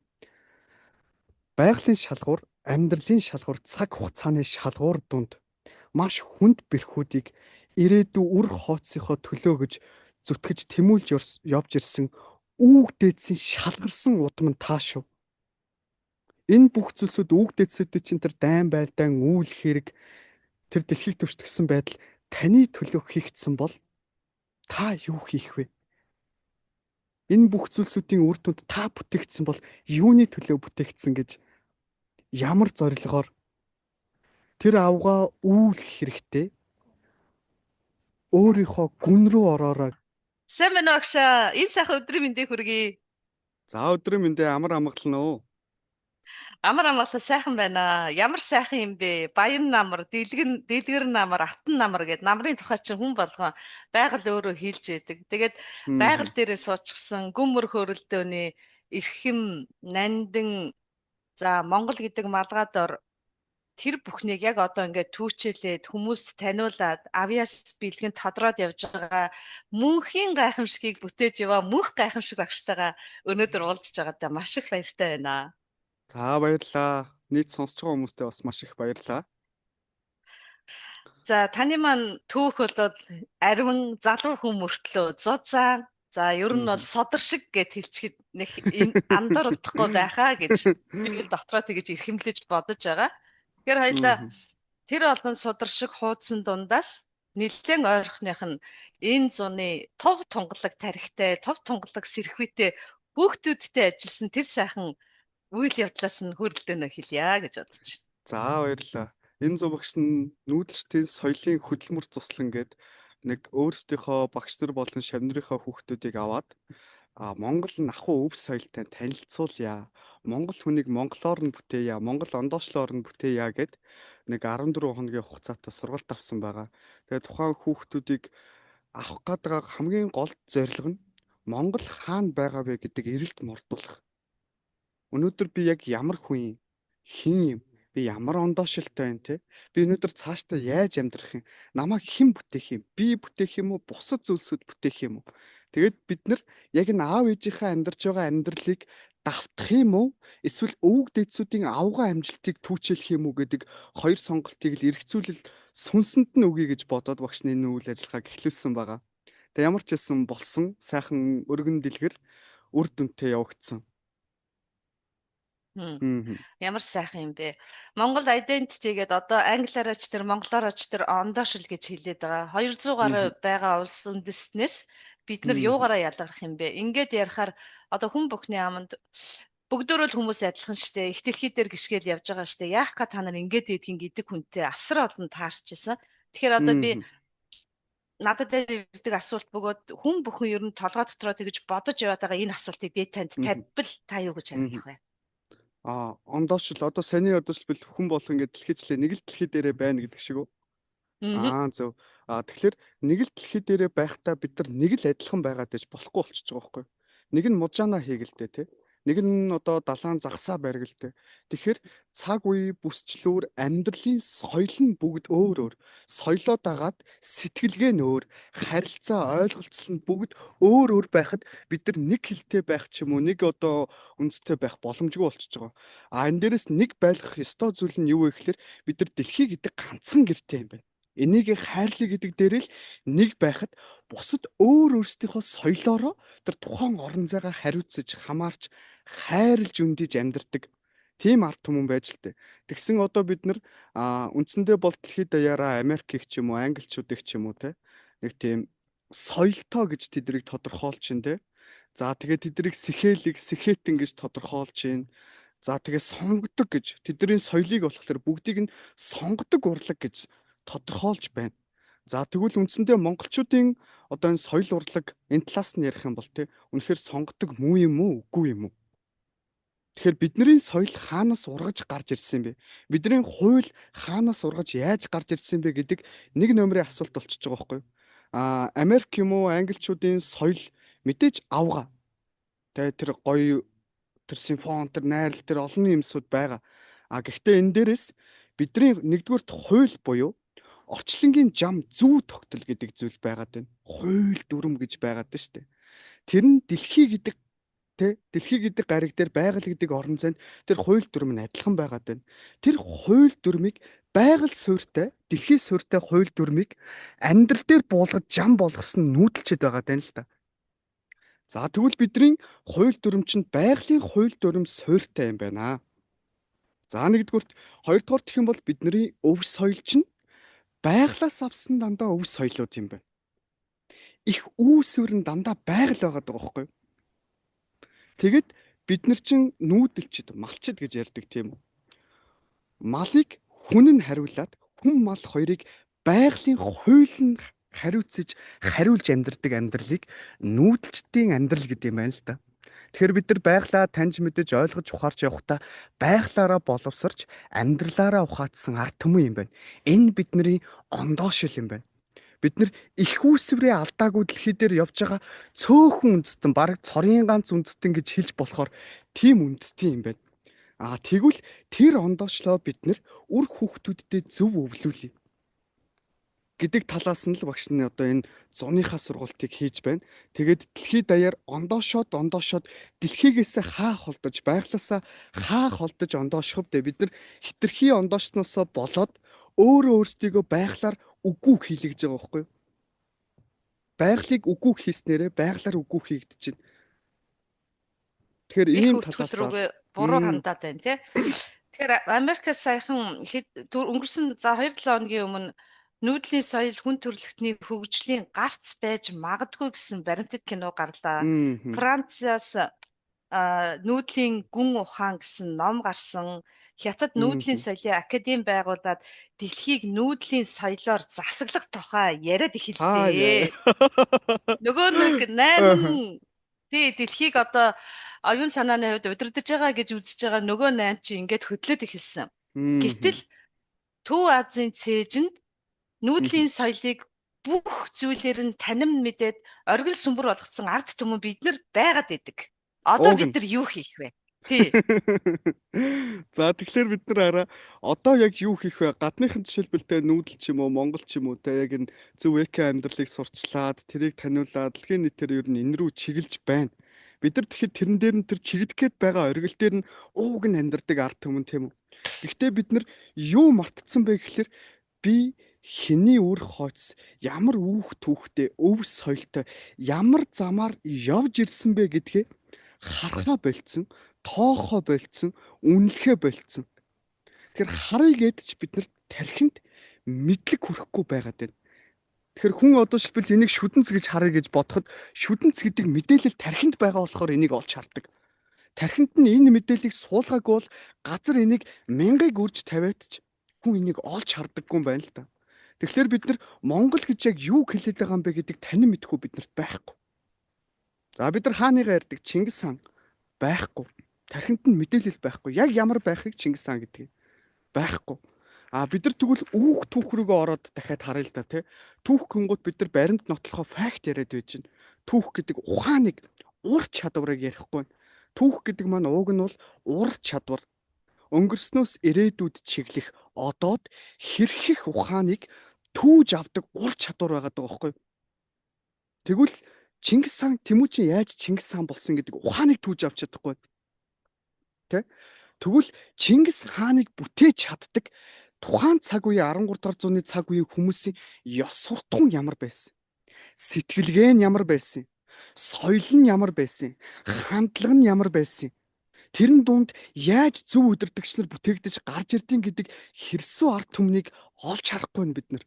байгалийн шалгуур, амьдралын шалгуур, цаг хугацааны шалгуур дунд маш хүнд бэрхүүдийг ирээдүй үр хооцсынхоо төлөө гэж зүтгэж тэмүүлж явж ирсэн үүг дээдсийн шалгарсан удам нь таа шүү. Энэ бүх зүйлсүүд үүг дээдсүүдийн чинь тэр дайн байлдаан үйл хэрэг тэр дэлхийг түштгэсэн байдал таны төлөө хийгдсэн бол та юу хийх вэ? Энэ бүх зүйлсүүдийн үр дүнд та бүтээгдсэн бол юуны төлөө бүтээгдсэн гэж ямар зорилгоор тэр авгаа үйлэх хэрэгтэй? Өөрийнхөө гүн рүү ороорой. Сайн байна уу агшаа? Энэ сайхан өдрийн мэндийг хүргэе. За өдрийн мэндээ амар амгалан уу. Амар амгалан сайхан байна. Ямар сайхан юм бэ? Баян намар, дэлгэр намар, алтан намар гэд намрын тухай чинь хүн болгоо байгаль өөрөө хийлж яадаг. Тэгээд байгаль дээрээ суучихсан гүмөр хөрөлдөөний эрхэм нандин за Монгол гэдэг малгай дор тэр бүхнийг яг одоо ингээд түүчээлээд хүмүүст таниулаад авьяас бэлгэнд тодроод явж байгаа мөнхийн гайхамшигыг бүтээж яваа мөнх гайхамшиг багштайгаа өнөөдөр уулзж байгаадаа маш их баяртай байна. За баярлалаа. Нийт сонсож байгаа хүмүүстээ бас маш их баярлалаа. За таны маань түүх болоод ариун залуу хүн мөртлөө зузаан за ер нь бол содор шиг гэд хэлчихэд нэг андар утахгүй байхаа гэж би л дотроо тэгэж эрхэмлэж бодож байгаа. Тэгэхээр хоёлаа тэр олон судар шиг хуудсан дундаас нэлээд ойрхоных нь энэ зуны тов тунгалаг тарихтай, тов тунгалаг сэрхвэтэй хүүхдүүдтэй ажилласан тэр сайхан үйл явдлаас нь хүрэлтөнө хэлье гэж бодож байна. За баярлалаа. Энэ зурагч нь нүүдэлчдийн соёлын хөдөлмөр туслан гээд нэг өөрсдийнхөө багш нар болон шавнырынхаа хүүхдүүдийг аваад Монгол нь ахуй өв соёлтой танилцуулъя. Монгол хүнийг монголоор нь бүтээе, монгол ондоочлоор нь бүтээе гэд нэг 14 хоногийн хугацаатай сургалт авсан байгаа. Тэгээд тухайн хүүхдүүдийг авах гэдэг хамгийн гол зорилго нь Монгол хаана байгаа вэ гэдэг эрэлт мордуулах. Өнөөдөр би яг ямар хүн юм? Хэн юм? Би ямар ондоошилтой юм те? Би өнөөдөр цаашдаа яаж амьдрах юм? Намайг хэн бүтээх юм? Би бүтээх юм уу? Бусад зүйлсүүд бүтээх юм уу? Тэгээд бид нар яг энэ аав ээжийнхээ амьдарч байгаа амьдралыг давтах юм уу? Эсвэл өвөг дээдсүүдийн авгаа амжилтыг түүчээлэх юм уу гэдэг хоёр сонголтыг л эргцүүлэл сүнсэнд нь өгье гэж бодоод багш нь энэ үйл ажиллагааг эхлүүлсэн байгаа. Тэгээд ямар ч хэлсэн болсон сайхан өргөн дэлгэр үр дүнтэй явагдсан. Ямар сайхан юм бэ. Монгол identity гэдэг одоо англиар ч тэр монголоор ч тэр ондоошил гэж хэлээд байгаа. 200 гаруй байгаа улс үндэстнээс бид нар юугаараа ялгарх юм бэ? Ингээд ярихаар одоо хүн бүхний аманд бүгдөө л хүмүүс адилхан штэ. Их дэлхий дээр гიშгээл явж байгаа штэ. Яах га та нар ингээд ийдгин гэдэг хүнтэй асар олон таарч исэн. Тэгэхээр одоо би надад ирдэг асуулт бөгөөд хүн бүхэн ер нь толгой дотроо тэгж бодож яваад байгаа энэ асуултыг би танд тавьбал та юу гэж хариулах вэ? Ондоошил одоо саний одоошил хүн болох ингээд дэлхийчлээ нэг л дэлхий дээрээ байна гэдэг шиг үү? Зөв. Тэгэхээр нэг л дэлхий дээрээ байхдаа бид нар нэг л адилхан байгаад байж болохгүй болчихж байгаа байхгүй юу? Нэг нь мужаана хийгэлтэй те. Нэг нь одоо далайн загсаа баригдaltaй. Тэгэхээр цаг үе бүсчлүүр амьдралын соёл нь бүгд өөр өөр. Соёлоо дагаад сэтгэлгээ нь өөр, харилцаа ойлголцол нь бүгд өөр өөр байхад бид нар нэг хэлтэй байх ч юм уу, нэг одоо үндэстэй байх боломжгүй болчихж байгаа. А энэ дээрээс нэг байлгах ёстой зүйл нь юу вэ гэхээр бид нар дэлхий гэдэг ганцхан гэртэй юм байна. Энийг хайрлаа гэдэг дээр л нэг байхад бусад өөр өөрсдийнхөө соёлоороо тэр тухайн орон зайгаа хариуцаж хамаарч хайрлж үндиж амьдардаг тийм ард түмэн байж л тээ. Тэгсэн одоо бид нар үндсэндээ бол дэлхийд даяараа Америкийг ч юм уу, англичуудыг ч юм уу те нэг тийм соёлтой гэж тэднийг тодорхойлж чинь те. За тэгээд тэднийг сэхэтэн гэж тодорхойлж чинь. За тэгээд сонгодог гэж тэдний соёлыг болохоор бүгдийг нь сонгодог урлаг гэж тодорхойлж байна. За тэгвэл үндсэндээ монголчуудын одоо энэ соёл урлаг энэ талаас нь ярих юм бол те үнэхээр сонгодог муу юм уу үгүй юм уу? Тэгэхээр бидний соёл хаанаас ургаж гарч ирсэн бэ? Бидний хууль хаанаас ургаж яаж гарч ирсэн бэ гэдэг нэг номерын асуулт болчихж байгаа байхгүй юу? Америк юм уу англичуудын соёл мэдээж авга. Тэгээ тэр гоё тэр симфон тэр найрал тэр олон юмсууд байгаа. Гэхдээ энэ дээрээс бидний нэгдүгürt хууль буюу орчлонгийн зам зүү тогтол гэдэг зүйл байгаад байна. Хууль дүрм гэж байгаад байна шүү дээ. Тэр нь дэлхий гэдэг гариг дээр байгаль гэдэг орон зайд тэр хууль дүрм нь адилхан байгаад байна. Тэр хууль дүрмийг байгаль суурьтай, дэлхий суурьтай хууль дүрмийг амьдрал дээр буулгаж зам болгосон нүүдэлчэд байгаа тань л та. За тэгвэл бидний хууль дүрм чинь байгалийн хууль дүрм суурьтай юм байна. За нэгдүгürt, хоёрдугаар гэх юм бол бидний өв соёл чинь байглаас авсан дандаа өв соёлууд юм байна. Их үүсвэр нь дандаа байгаль байгаа даа байхгүй юу? Тэгэд бид нар чинь нүүдэлчд, малчд гэж ярьдаг тийм үү? Малыг хүн нь хариулаад хүн мал хоёрыг байгалийн хууль нь хариуцж хариулж амьдрдаг амьдралыг нүүдэлчдийн амьдрал гэдэг юм байна л да. Тэгэхээр бид нар байглаа таньж мэдэж ойлгож ухаарч явахдаа байглаараа боловсрч амьдралаараа ухаацсан ард түмэн юм байна. Энэ бидний ондоошил юм байна. Бид нар их үүсвэрээ алдаагүй дэлхий дээр явж байгаа цөөхөн үндэстэн бараг цорын ганц үндэстэн гэж хэлж болохоор тийм үндэстэн юм байна. Тэгвэл тэр ондоочлоо бид нар үр хүүхдүүддээ зөв өвлүүлье гэдэг талаас нь л багш нь одоо энэ зуныхаа сургалтыг хийж байна. Тэгээд дэлхий даяар ондоошоод дэлхийгээс хаах холдож байглаасаа хаах холдож ондоошховд бид нар хитрхи ондоошсноосоо болоод өөрөө өөрсдийгөө байглаар үгүй хийлгэж байгаа байхгүй юу? Байгалыг үгүй хийснээрээ байглаар үгүй хийгдэж байна. Тэгэхээр ийм талаас руугаа буруу хандаад байна тий. Тэгэхээр Америкээс саяхан өнгөрсөн 2-7 хоногийн өмнө нүүдлийн соёл хүн төрөлхтний хөгжлийн гарц байж магадгүй гэсэн баримтат кино гарлаа. Францаас нүүдлийн гүн ухаан гэсэн ном гарсан. Хятад нүүдлийн соёлын академи байгуулад дэлхийг нүүдлийн соёлоор засаглах тухай яриад эхэллээ. Нөгөө нэг 8 дэлхийг одоо оюун санааны хувьд удирдах байгаа гэж үзэж байгаа нөгөө 8 чи ингээд хөдлөд эхэлсэн. Гэтэл Төв Азийн цээжинд нүүдлийн соёлыг бүх зүйлээр нь танин мэдээд оргил сүмбэр болгоцсон ард түмэн бид нар байгаад идэг. Одоо бид нар юу хийх вэ? Тий. За тэгэхээр бид нар одоо яг юу хийх вэ? Гадныхан жишээлбэлтэй нүүдэл ч юм уу, Монгол ч юм уу те яг энэ зөв эко амьдралыг сурчлаад, тэрийг таниулаад, дэлхийн нийтээр ер нь энэ рүү чиглэж байна. Бид нар тэгэхэд тэрэн дээр нь тэр чигдэх гээд байгаа оргил дээр нь ууг нь амьдардаг ард түмэн тийм үү? Гэхдээ бид нар юу мартцсан бэ гэхээр би хэний үр хойц ямар үүх түүхтэй өв соёлтой ямар замаар явж ирсэн бэ гэдгээ харахаа болцсон, тоохоо болцсон, үнэлэхээ болцсон. Тэгэхээр харъя гэдэж бид нарт тархинд мэдлэг хүрэхгүй байгаад байна. Тэгэхээр хүн одоо шилбэл энийг шүдэнц гэж харъя гэж бодоход шүдэнц гэдэг мэдээлэл тархинд байгаа болохоор энийг олж хардаг. Тархинд нь энэ мэдээллийг суулгаагүй бол газар энийг мянгыг үрж тавиад ч хүн энийг олж хардаггүй юм байна л да. Тэгэхээр бид нар Монгол гэж яг юу хэлээд байгаа юм бэ гэдгийг танин мэдхгүй биднэрт байхгүй. За бид нар хааныгаа ярьдаг Чингис хаан байхгүй. Тархинд нь мэдээлэл байхгүй. Яг ямар байхыг Чингис хаан гэдэг байхгүй. Бид нар тэгвэл үүх түүх рүүгээ ороод дахиад харъя л да тий. Түүх гингууд бид нар баримт нотлохоо факт яриад байж байна. Түүх гэдэг ухааныг ур чадварыг ярихгүй байна. Түүх гэдэг маань уг нь бол ур чадвар. Өнгөрснөөс ирээдүйд чиглэх одоод хэрхэх ухааныг түүж авдаг ур чадвар байгаа байхгүй юу? Тэгвэл Чингис хаан Тэмүүжин яаж Чингис хаан болсон гэдэг ухааныг түүж авч чадахгүй тэ? Тэгвэл Чингис хааныг бүтээж чаддаг тухайн цаг үеийн 13 дахь зууны цаг үеийн хүмүүсийн ёс суртахуун ямар байсан? Сэтгэлгээ нь ямар байсан? Соёл нь ямар байсан? Хандлага нь ямар байсан? Тэрэн дунд яаж зөв удирдагч нар бүтээгдэж гарч ирдیں гэдэг хэрсүү ард түмнийг олж харахгүй нь бид нар.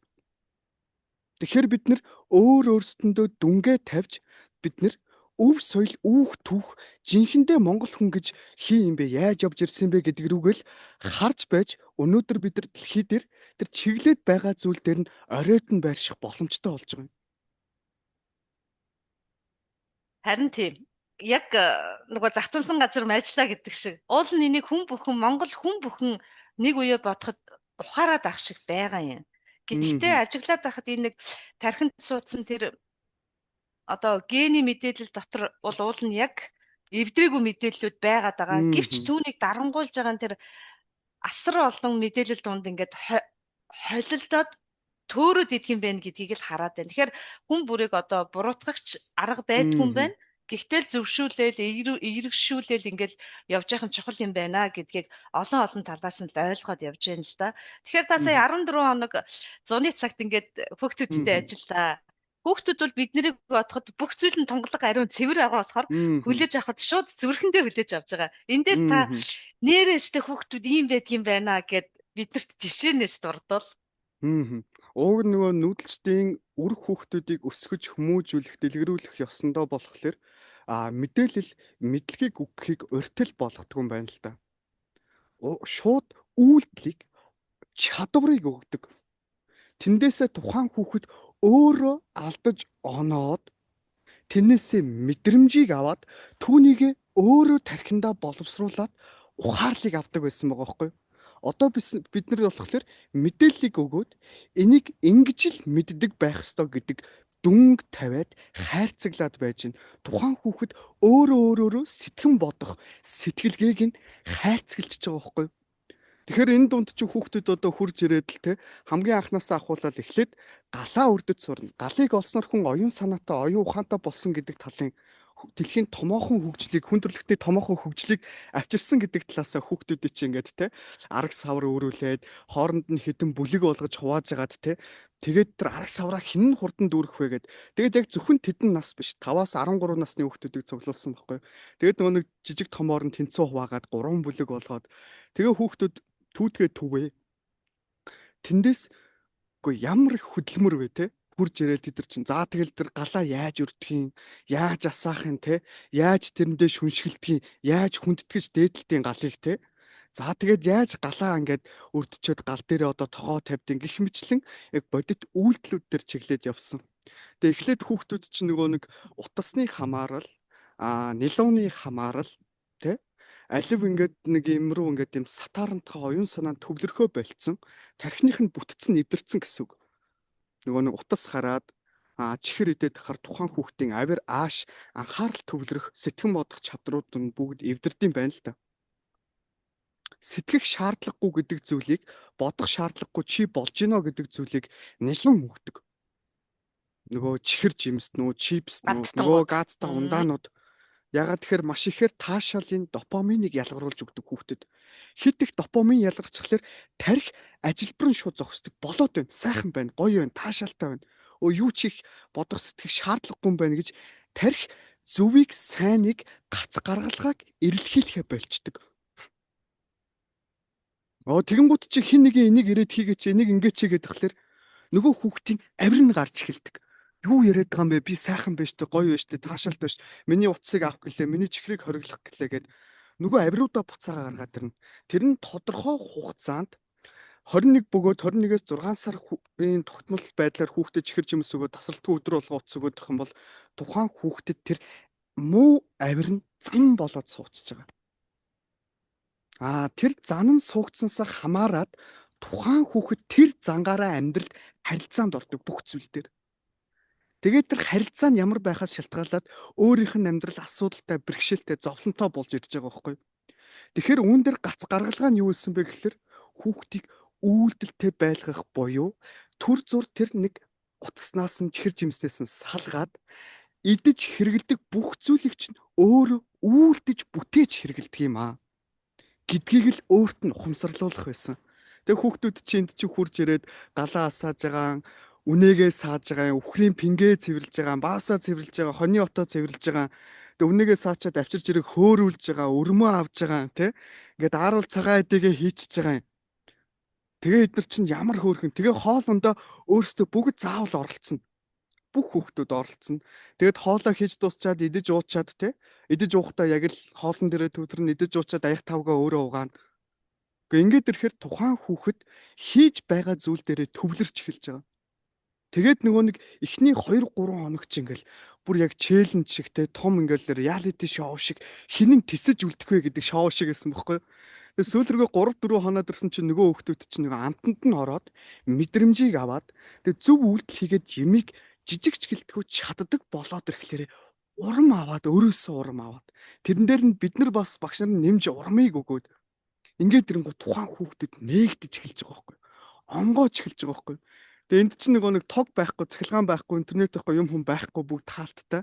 Тэгэхээр бид нар өөрсдөндөө дүнгээ тавьж бид нар өв соёл, үүх түүх жинхэнэ монгол хүн гэж хий юм бэ? Яаж явж ирсэн бэ гэдэг рүүгэл харж байж өнөөдөр бид нар дэлхий дээр тэр чиглээд байгаа зүйл дээр нь оройтон байрших боломжтой болж байгаа юм. Харин тийм. Яг нөгөө захтансан газар мэйжлаа гэдэг шиг. Уул нь энийг Монгол хүн бүхэн нэг үе бодоход ухаарад ах шиг байгаа юм. Гэхдээ ажиглаад байхад энэ нэг тархинд суудсан тэр одоо гений мэдээлэл дотор бол уул нь яг эвдрээгүй мэдээллүүд байгаад байгаа. Гэвч түүнийг дарангуйлж байгаа нь тэр асар олон мэдээлэл дунд ингээд холилдоод төөрөд идэх юм байна гэдгийг л хараад байна. Тэгэхээр хүн бүрийг одоо буруутгагч арга байдгүй юм байна. Гэхдээ л зөвшүүлээл, эерэгшүүлээл ингээд явж байгаа нь чухал юм байна гэдгийг олон талаас нь ойлгоод явж байна л да. Тэгэхээр та сая 14 хоног зуны цагт ингээд хүүхдүүдтэй ажиллаа. Хүүхдүүд бол бид нарыг бодоход бүх зүйл нь тунгалаг ариун цэвэр байгаа болохоор хүлээж авахд шууд зүрхэндээ хүлээж авч байгаа. Энэ дээр та нэрээстэй хүүхдүүд ийм байдаг юм байна гэд биднэрт жишээнээс дурдвал. Уг нөгөө нүүдэлчдийн үр хүүхдүүдийг өсгөж хүмүүжүүлэх, дэлгэрүүлэх ёсондоо болохоор мэдээлэл мэдлэгийг өгөхийг урьдчил болгодог юм байна л да. Шууд үйлдэлийг чадварыг өгдөг. Тэндээсээ тухайн хүүхэд өөрөө алдаж оноод тэрнээсээ мэдрэмжийг аваад түүнийг өөрөө тархиндаа боловсруулад ухаарлыг авдаг байсан байгаа байхгүй юу? Одоо бид нар болохоор мэдээллийг өгөөд энийг ингэж л мэддэг байх ёстой гэдэг дүнг тавиад хайрцаглаад байж гин. Тухайн хүүхэд өөрөө сэтгэн бодох сэтгэлгээг нь хайрцаглаж байгаа байхгүй юу? Тэгэхээр энэ дунд чи хүүхдүүд одоо хурж ирээд л те хамгийн анхнаасаа ахуулаад эхлээд галаа өрдөж сурна. Галыг олсноор хүн оюун санаатай, оюун ухаантай болсон гэдэг талын дэлхийн томоохон хөгжлийг, хүн төрөлхтний томоохон хөгжлийг авчирсан гэдэг талаасаа хүүхдүүдийг чи ингээд те арга савар өөрүүлээд хооронд нь хідэн бүлэг болгож хувааж агаад те тэгээд тэр арга савраа хинэн хурдан дүүрэх вэ гэд. Тэгээд яг зөвхөн тэдэн нас биш 5-аас 13 насны хүүхдүүдийг цуглуулсан байхгүй. Тэгээд нөгөө нэг жижиг томоор нь тэнцүү хуваагаад 3 бүлэг болгоод тэгээ хүүхдүүд түүтгээ түвээ. Тэндээс үгүй ямар их хөдөлмөр вэ те? Хурж ирээл тэд нар чинь за тэгэл тэр галаа яаж өртөх юм? Яаж асаах юм те? Яаж тэрэндээ шүншгэлдэх юм? Яаж хүндэтгэж дээдлтийн галыг те? За тэгээд яаж галаа ингээд өртчөөд гал дээрээ одоо тогоо тавьдیں гэх мэтлэн яг бодит үйлдэлүүд төр чиглээд явсан. Тэгээд эхлээд хүүхдүүд чинь нөгөө нэг утасны хамаарал, нилууны хамаарал те? Алив ингээд нэг юм руу ингээд юм сатаарантхаа оюун санаа нь төвлөрхөө болцсон. Тархиных нь бүтцэн эвдэрсэн гэсэн үг. Нөгөө нэг утас хараад чихэр идээд тахаар тухайн хүүхдийн авир ааш анхаарал төвлөрөх, сэтгэн бодох чадрууд нь бүгд эвдэрдэм байна л да. Сэтгэх шаардлагагүй гэдэг зүйлийг бодох шаардлагагүй чи болж гинэ гэдэг зүйлийг нэлэн өгдөг. Нөгөө чихэр жимснүү, чипснүү, нөгөө газтай ундаанууд ягаад тэгэхээр маш ихээр таашаалын допаминыг ялгаруулж өгдөг хүүхдэд. Хит их допамин ялгарчихлаар тархи ажилбарн шууд зогсдог. Болоод байна, сайхан байна, гоё байна, таашаалтай байна. Юу ч их бодох сэтгэх шаардлагагүй юм байна гэж тархи зөвийг, сайныг, гарц гаргалгааг эрэлхийлэхэ болчдөг. Тэгэнгүүт чи хин нэгийн энийг ирээд хийгээч, энийг ингээд чигээд тахлаар нөгөө хүүхдийн авир нь гарч эхэлдэг. Юу яриад байгаа юм бэ? Би сайхан байж тээ, гоё байж тээ, таашаалтай байж. Миний утсыг авах гэлээ, миний чихрийг хориглох гэлээ гэд нөгөө авируудаа буцаага гаргаад ирнэ. Тэр нь тодорхой хугацаанд 21 бөгөөд 21-ээс 6 сарын тогтмол байдлаар хүүхдэд чихэр жимс өгөө тасралтгүй өдөр болго утас өгödөх юм бол тухайн хүүхдэд тэр муу авир нь зам болоод сууцж байгаа. Тэр зан нь суугдсансаа хамаарад тухайн хүүхэд тэр зангаараа амьдралд харилцаанд ордог бүх зүйл дээр. Тэгээд тэр харилцаа нь ямар байхаас шалтгаалаад өөрийнх нь амьдрал асуудалтай, бэрхшээлтэй, зовлонтой болж ирж байгаа байхгүй. Тэгэхээр үүн дээр гарц гаргалгаа нь юу гэсэн бэ гэхээр хүүхдийг үйлдэлтэй байлгах буюу түр зур тэр нэг утаснаас нь чихэр жимснээс нь салгаад идэж хэрэгэлдэг бүх зүйлийг чинь өөрөө үйлдэж бүтээж хэрэгэлдэг юм аа гэдгийг л өөрт нь ухамсарлуулах байсан. Тэгээ хүүхдүүд чинь энд чинь хурж ирээд галаа асааж байгаа, үнээгээ сааж байгаа, үхрийн пингээ цэвэрлж байгаа, баасаа цэвэрлж байгаа, хоньны отоо цэвэрлж байгаа. Тэгээ үнээгээ саачаад авчирч ирэг хөөрүүлж байгаа, өрмөө авж байгаа тий. Ингээд ааруул цагаан эдэгээ хийчихэж байгаа юм. Тэгээ эдгээр чинь ямар хөөрхөн. Тэгээ хоолондоо өөрсдөө бүгд заавал оролцсон. Бүх хүүхдүүд оролцсон. Тэгээд хоолоо хийж дуусчаад идэж уучаад тий. Идэж уухдаа яг л хоолн дээрээ төвлөрн идэж уучаад аяг тавгаа өөрөө угаана. Гэхдээ ингээд ирэхээр тухайн хүүхэд хийж байгаа зүйл дээрээ төвлөрч эхэлж байгаа. Тэгээд нөгөө нэг эхний 2 3 хоног ч ингээл бүр яг челленж шиг те том ингээл реалити шоу шиг хинэн тисэж үлдэх вэ гэдэг шоу шиг байсан бохоггүй. Тэгээд сүүлргөө 3 4 хоноод ирсэн чинь нөгөө хүүхдүүд чинь нөгөө амтанд нь ороод мэдрэмжийг аваад тэгээд зөв үйлдэл хийгээд ямиг жижиг ч гэлтгүү чаддаг болоод ирэхлээр урам аваад өөрөөсөө урам аваад тэрэн дээр нь бид нар бас багш нар нэмж урамыг өгөөд ингээд ирэнгүү тухайн хүүхдэд нээгдэж эхэлж байгаа байхгүй. Онгоож эхэлж байгаа байхгүй. Тэгээ энд чинь нэг тог байхгүй, цахилгаан байхгүй, интернет байхгүй, юм хүм байхгүй бүгд таалттай.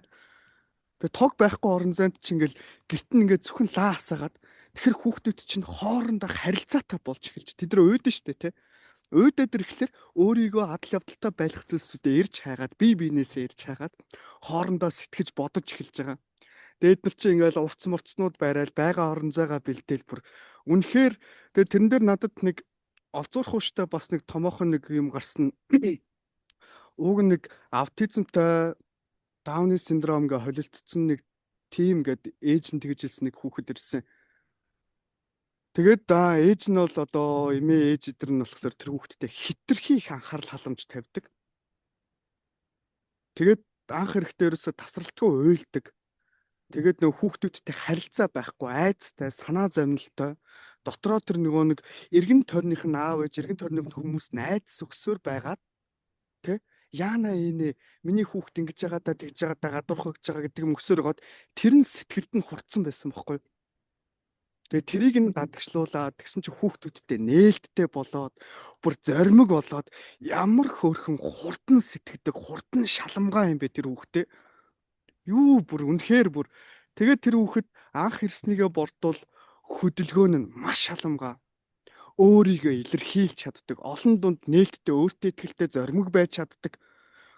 Тэгээ тог байхгүй орон зайд чинь ингээл гэрт нь ингээд зөвхөн лаа асаагаад тэгэхэр хүүхдүүд чинь хоорондоо харилцаатай болж эхэлж. Тэд нар уйдэн штэ тий. Уйдаад ирэхлээр өөрийгөө адал явдалтай байх зүйлсүүдээ ирж хайгаад бие биенээсээ ирж хайгаад хоорондоо сэтгэж бодож эхэлж байгаа. Тэгээд нар чинь ингээл урц мурцнууд байраад байгаа орон зайгаа бэлдээл бүр үнэхээр тэгээд тэрэн дээр надад нэг олзуурах ууштай бас нэг томоохон нэг юм гарсан. Уг нэг аутизмтай Дауны синдром гэ холилдсон нэг тим гэд ээж нь тэгж хэлсэн нэг хүүхэд ирсэн. Тэгээд ээж нь бол одоо эмээ ээж идэр нь болохоор тэр хүүхэдтэй хитрхи их анхаарал халамж тавьдаг. Тэгээд анх эрэхтэй ерөөсө тасралтгүй уйлдаг. Тэгээд нөө хүүхдүүдтэй харилцаа байхгүй, айцтай, санаа зовнилтой. Дотроо тэр нөгөө нэг эргэн тойрных нь аав ээж, эргэн тойрных нь хүмүүс найз зөвсөөр байгаад тэ яана ийнэ миний хүүхд ингэж байгаа да тэгж байгаа да гадуурхагж байгаа гэдэг юм өсөөр гоод тэр нь сэтгэлд нь хурцсан байсан байхгүй. Тэгээ тэрийг нь гадагшлуулаад тэгсэн чинь хүүхдүүдтэй нээлттэй болоод бүр зоримог болоод ямар хөөрхөн хурдан сэтгэдэг, хурдан шаламгаа юм бэ тэр хүүхдээ. Юу бүр үнэхээр бүр тэгээд тэр хүүхэд анх ирснийгээ бордвол хөдөлгөөн нь маш шаламгаа. Өөрийгөө илэрхийлж чаддаг, олон дунд нээлттэй өөртөө ихтэй зоримог байж чаддаг.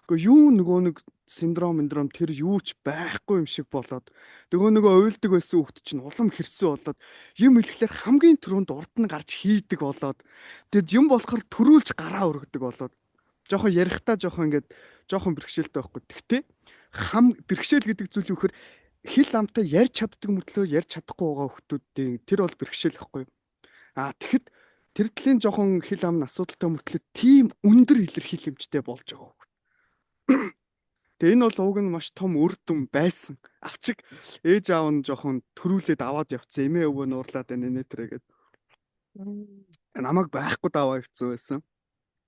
Гэхдээ юу нэг синдром тэр юу ч байхгүй юм шиг болоод нөгөө уйлдаг байсан хүүхд чинь улам хэрсэн болоод юм хэлэхлээр хамгийн түрүүнд урд нь гарч хийдэг болоод тэгэд юм болохоор төрүүлж гараа өргөдөг болоод жоохон ярихдаа жоохон бэрхшээлтэй байхгүй. Тэгтээ бэрхшээл гэдэг зүйл юу гэхээр хэл амтай ярьж чаддаг мөртлөө ярьж чадахгүй байгаа хүүхдүүдийн тэр бол бэрхшээл байхгүй. Тэгэхэд тэр төлөлийн жоохон хэл ам асуудалтай мөртлөө тийм өндөр илэрхийлэмжтэй болж байгаа. Тэгээ энэ бол уг нь маш том үр дүн байсан. Авчиг ээж аав нь жоохон төрүүлээд аваад явцсан. Эмээ өвөө нь уурлаад байна нэтрэгээд. Намайг байхгүй даваа хэвцүү байсан.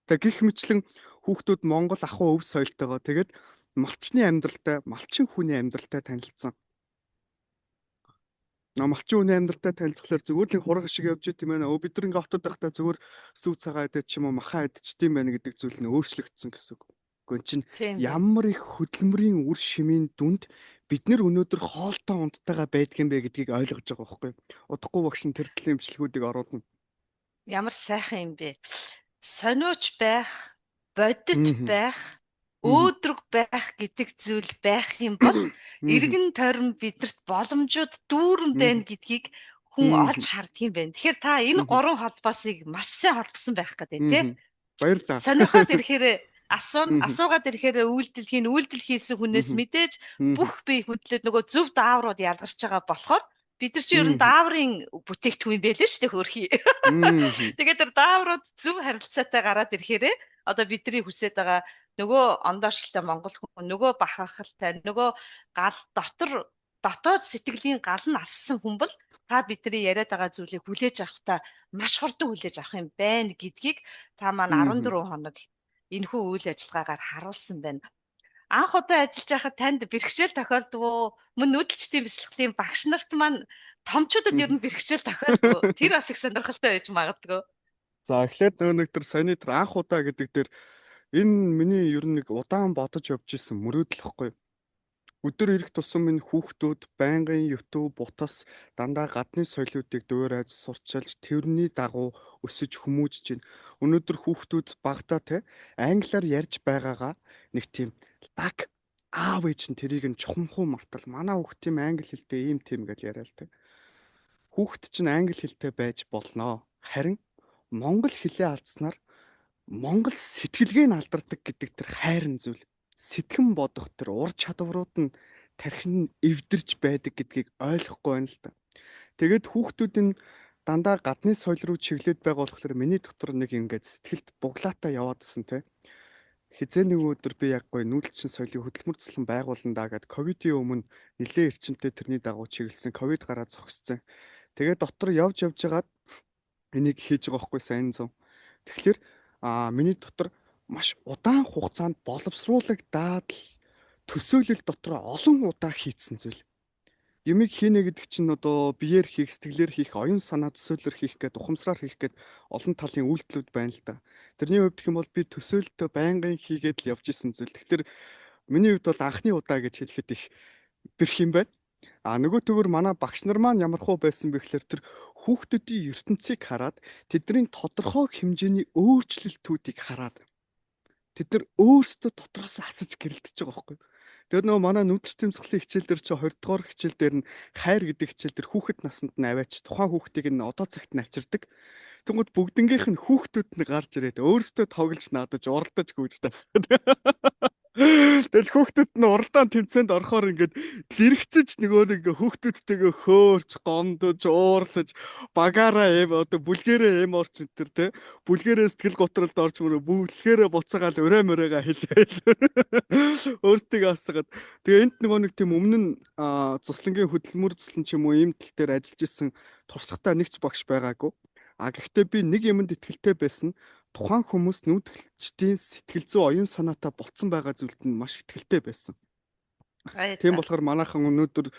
Тэгээ гих мэтлэн хүүхдүүд Монгол ахуй өв соёлтойгоо тэгээд малчны амьдралтай, малчин хүний амьдралтай танилцсан. Малчин хүний амьдралтай танилцхлаар зүгээр л хураг шиг явж идэм байна. Бид нар ингээ хотод байхдаа зүгээр сүү цагаа идэж ч юм уу махаа идчихдэм байна гэдэг зүйл нь өөрчлөгдсөн гэсэн үг. Гүн чинь ямар их хөдөлмөрийн үр шимийн дүнд бид нар өнөөдөр хоолтой унттайгаа байдгийм бэ гэдгийг ойлгож байгаа байхгүй. Удахгүй багш нь тэр төлөв имчилгүүдийг оруулна. Ямар сайхан юм бэ. Сониуч байх, бодит байх, өөдрөг байх гэдэг зүйл байх юм бол эргэн тойрон бидэрт боломжууд дүүрэн байна гэдгийг хүн олж харддаг юм байна. Тэгэхээр та энэ гурван холбоосыг маш сайн холбосон байх гэдэг тийм. Баярлалаа. Сонирхоод ирэхээр асуугаад ирэхээр үйлдэл хийсэн хүнээс мэдээж бүх бие хөдлөд нөгөө зөв дааврууд ялгарч байгаа болохоор бид нар чи ер нь дааврын бүтээгдэхүүн юм байлээ шүү дээ хөөрхий. Тэгээд тэр дааврууд зөв харилцаатай гараад ирэхээр одоо бидний хүсэж байгаа нөгөө ондоошлтой монгол хүн, нөгөө бахархалтай, нөгөө дотоод сэтгэлийн гал нь ассан хүн бол та бидний яриад байгаа зүйлийг хүлээж авахта маш хурдан хүлээж авах юм байна гэдгийг та маань 14 хоног энэхүү үйл ажиллагаагаар харуулсан байна. анх удаа ажиллаж байхад танд бэрхшээл тохиолдов уу? Мөн нүүдэлчдийн бяцлаглалын багш нарт маань томчуудад ер нь бэрхшээл тохиолдов уу? Тэр бас их сонирхолтой байж магадгүй. За эхлээд нэг тэр саяны тэр анх удаа гэдэг дээр энэ миний ер нь нэг удаан бодож явж исэн мөрөөдөл ихгүй. Өдөр ирэх тусам минь хүүхдүүд байнгын YouTube, бутас дандаа гадны соёлоодыг дуурайж сурчилж тэрний дагуу өсөж хүмүүжж байна. Өнөөдөр хүүхдүүд багтаа те англиар ярьж байгаагаа нэг тийм баг аав ээж нь тэрийг нь чухамхуу мартал манай хүүхд тийм англи хэлтэй ийм тийм гэж яриа л те. Хүүхд чинь англи хэлтэй байж болно. Харин монгол хэлээ алдснаар монгол сэтгэлгээ нь алдардаг гэдэг тэр хайрын зүйл. Сэтгэн бодох тэр ур чадварууд нь тархин нь эвдэрч байдаг гэдгийг ойлгохгүй байна л да. Тэгээд хүүхдүүд нь дандаа гадны соёл руу чиглээд байгаа болохоор миний дотор нэг ингээд сэтгэлд буглаатаа яваадсэн те. Хизээ нэг өдөр би яг гоё нүүдэлчин соёлын хөтөлмөр заслан байгуулна даа гэд ковидын өмнө нэлээд эрчимтэй тэрний дагуу чиглэсэн ковид гараад зогсцсон. Тэгээд дотор явж ягаад энийг хийж байгаа байхгүй сайн зам. Тэгэхээр миний дотор маш удаан хугацаанд боловсруулагдаад л төсөөлөл дотор олон удаа хийцэн зүйл. Юмыг хийнэ гэдэг чинь одоо биеэр хийх, сэтгэлээр хийх, оюун санаа төсөөлөөр хийх гэдэг, ухамсараар хийх гэдэг олон талын үйлдэлүүд байна л да. Тэрний хувьд гэх юм бол би төсөөлтөө байнгын хийгээд л явж исэн зүйл. Тэгэхээр миний хувьд бол анхны удаа гэж хэлэхэд их бэрх юм байна. Нөгөө төгөр манай багш нар маань ямар хуу байсан бэ гэхээр тэр хүүхдүүдийн ертөнцийг хараад тэдний тодорхой хэмжээний өөрчлөлтүүдийг хараад тэд нар өөрсдөө дотроос асаж гэрэлтэж байгаа байхгүй. Тэгээд нөгөө манай нүдэрч тэмцэхлийн хичээл дээр чи 20 дугаар хичээл дээр нь хайр гэдэг хичээл дээр хүүхэд насанд нь аваач тухайн хүүхдийг нь одоо цагт нь авчирдаг. Тэнгүүд бүгднгийнх нь хүүхдүүд нь гарч ирээд өөрсдөө тоглож наадаж уралдаж гүйж тахад. Тэгэл хүүхдүүд нь уралдаан тэмцээнд орохоор ингээд зэрэгцэж нөгөө нэг хүүхдүүдтэйгээ хөөрч, гомдож, уурлаж, багаараа одоо бүлгэрээ орч энэ төр те. Бүлгэрээ сэтгэл готролд орч мөрөө бүлгэрээ буцаагаал өрөө мөрөөгаа хэлээл. Өөртөө асгаад. Тэгээ энд нөгөө нэг тийм өмнө нь цуслангийн хөдөлмөр цуслан ч юм уу ийм тал дээр ажиллаж исэн туршлагатай нэгч багш байгаагүй. Гэхдээ би нэг юмд итгэлтэй байсан. Тухайн хүмүүс нүүдэлчдийн сэтгэл зүй оюун санаатай болцсон байгаа зүйлд нь маш итгэлтэй байсан. Тийм болохоор манайхан өнөөдөр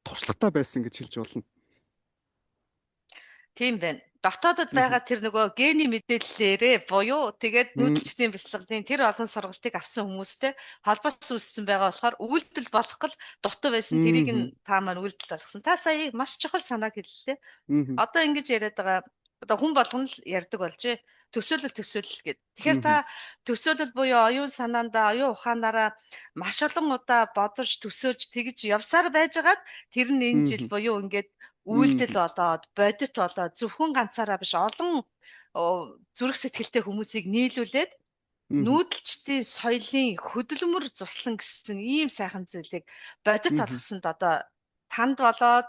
туршлагатай байсан гэж хэлж болно. Тийм байна. Дотоодод байгаа тэр нөгөө гений мэдээллээрээ буюу тэгээд нүүдэлчдийн бяцлаглалын тэр олон сургалтыг авсан хүмүүстэй холбоос үүссэн байгаа болохоор үйлдэл болох л дутуу байсан. Тэрийг нь та маань үйлдэл болгосон. Та сая маш чухал санааг хэллээ. Одоо ингэж яриад байгаа одоо хүн болгоно л ярьдаг болжээ. Төсөөлөл гэд. Тэгэхээр та төсөөлөл буюу оюун санаандаа, оюун ухаанаараа маш олон удаа бодож төсөөлж тэгж явсаар байжгаад тэр нь энэ жил буюу ингээд үйлдэл болоод, бодит болоод зөвхөн ганцаараа биш олон зүрх сэтгэлтэй хүмүүсийг нийлүүлээд нүүдэлчдийн соёлын хөдөлмөр заслан гэсэн ийм сайхан зүйлийг бодит болгосонд одоо танд болоод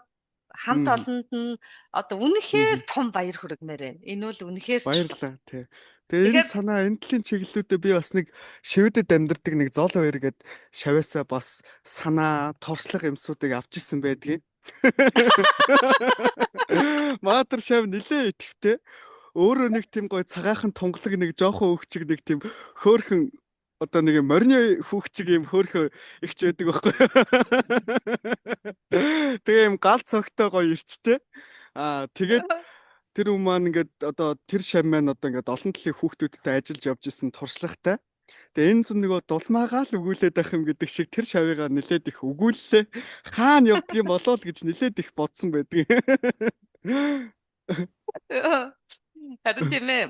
хамт олонд нь одоо үнэхээр том баяр хүргэмээр байна. Энэ бол үнэхээр баярлалаа тий. Тэгээ энэ санаа энэ талын чиглэлүүдэд би бас нэг шивэдэд амьдардаг нэг зол баяр гээд шавьяасаа бас санаа, торчлог юмсуудыг авч ирсэн байдгийг. Маатар шав нилээ итгэвтэй. Өөрөө нэг тийм гой цагаахан тунгалаг нэг жоохон өгчиг нэг тийм хөөхөн одоо нэг морины хүүхчиг юм хөөхөө ихч байдаг байхгүй. Тэгээ юм гал цогтой гоё ирчтэй. Тэгээд тэр хүмүүс маань ингээд одоо тэр шав маань одоо ингээд олон талын хүүхдүүдтэй ажиллаж явж исэн туршлагатай. Тэгээ энэ зүн нөгөө дулмаагаа л өгүүлээд байх юм гэдэг шиг тэр шавыгаа нилээд их өгүүллээ. Хаана явдаг юм болоо л гэж нилээд их бодсон байдаг. Харин тийм ээ.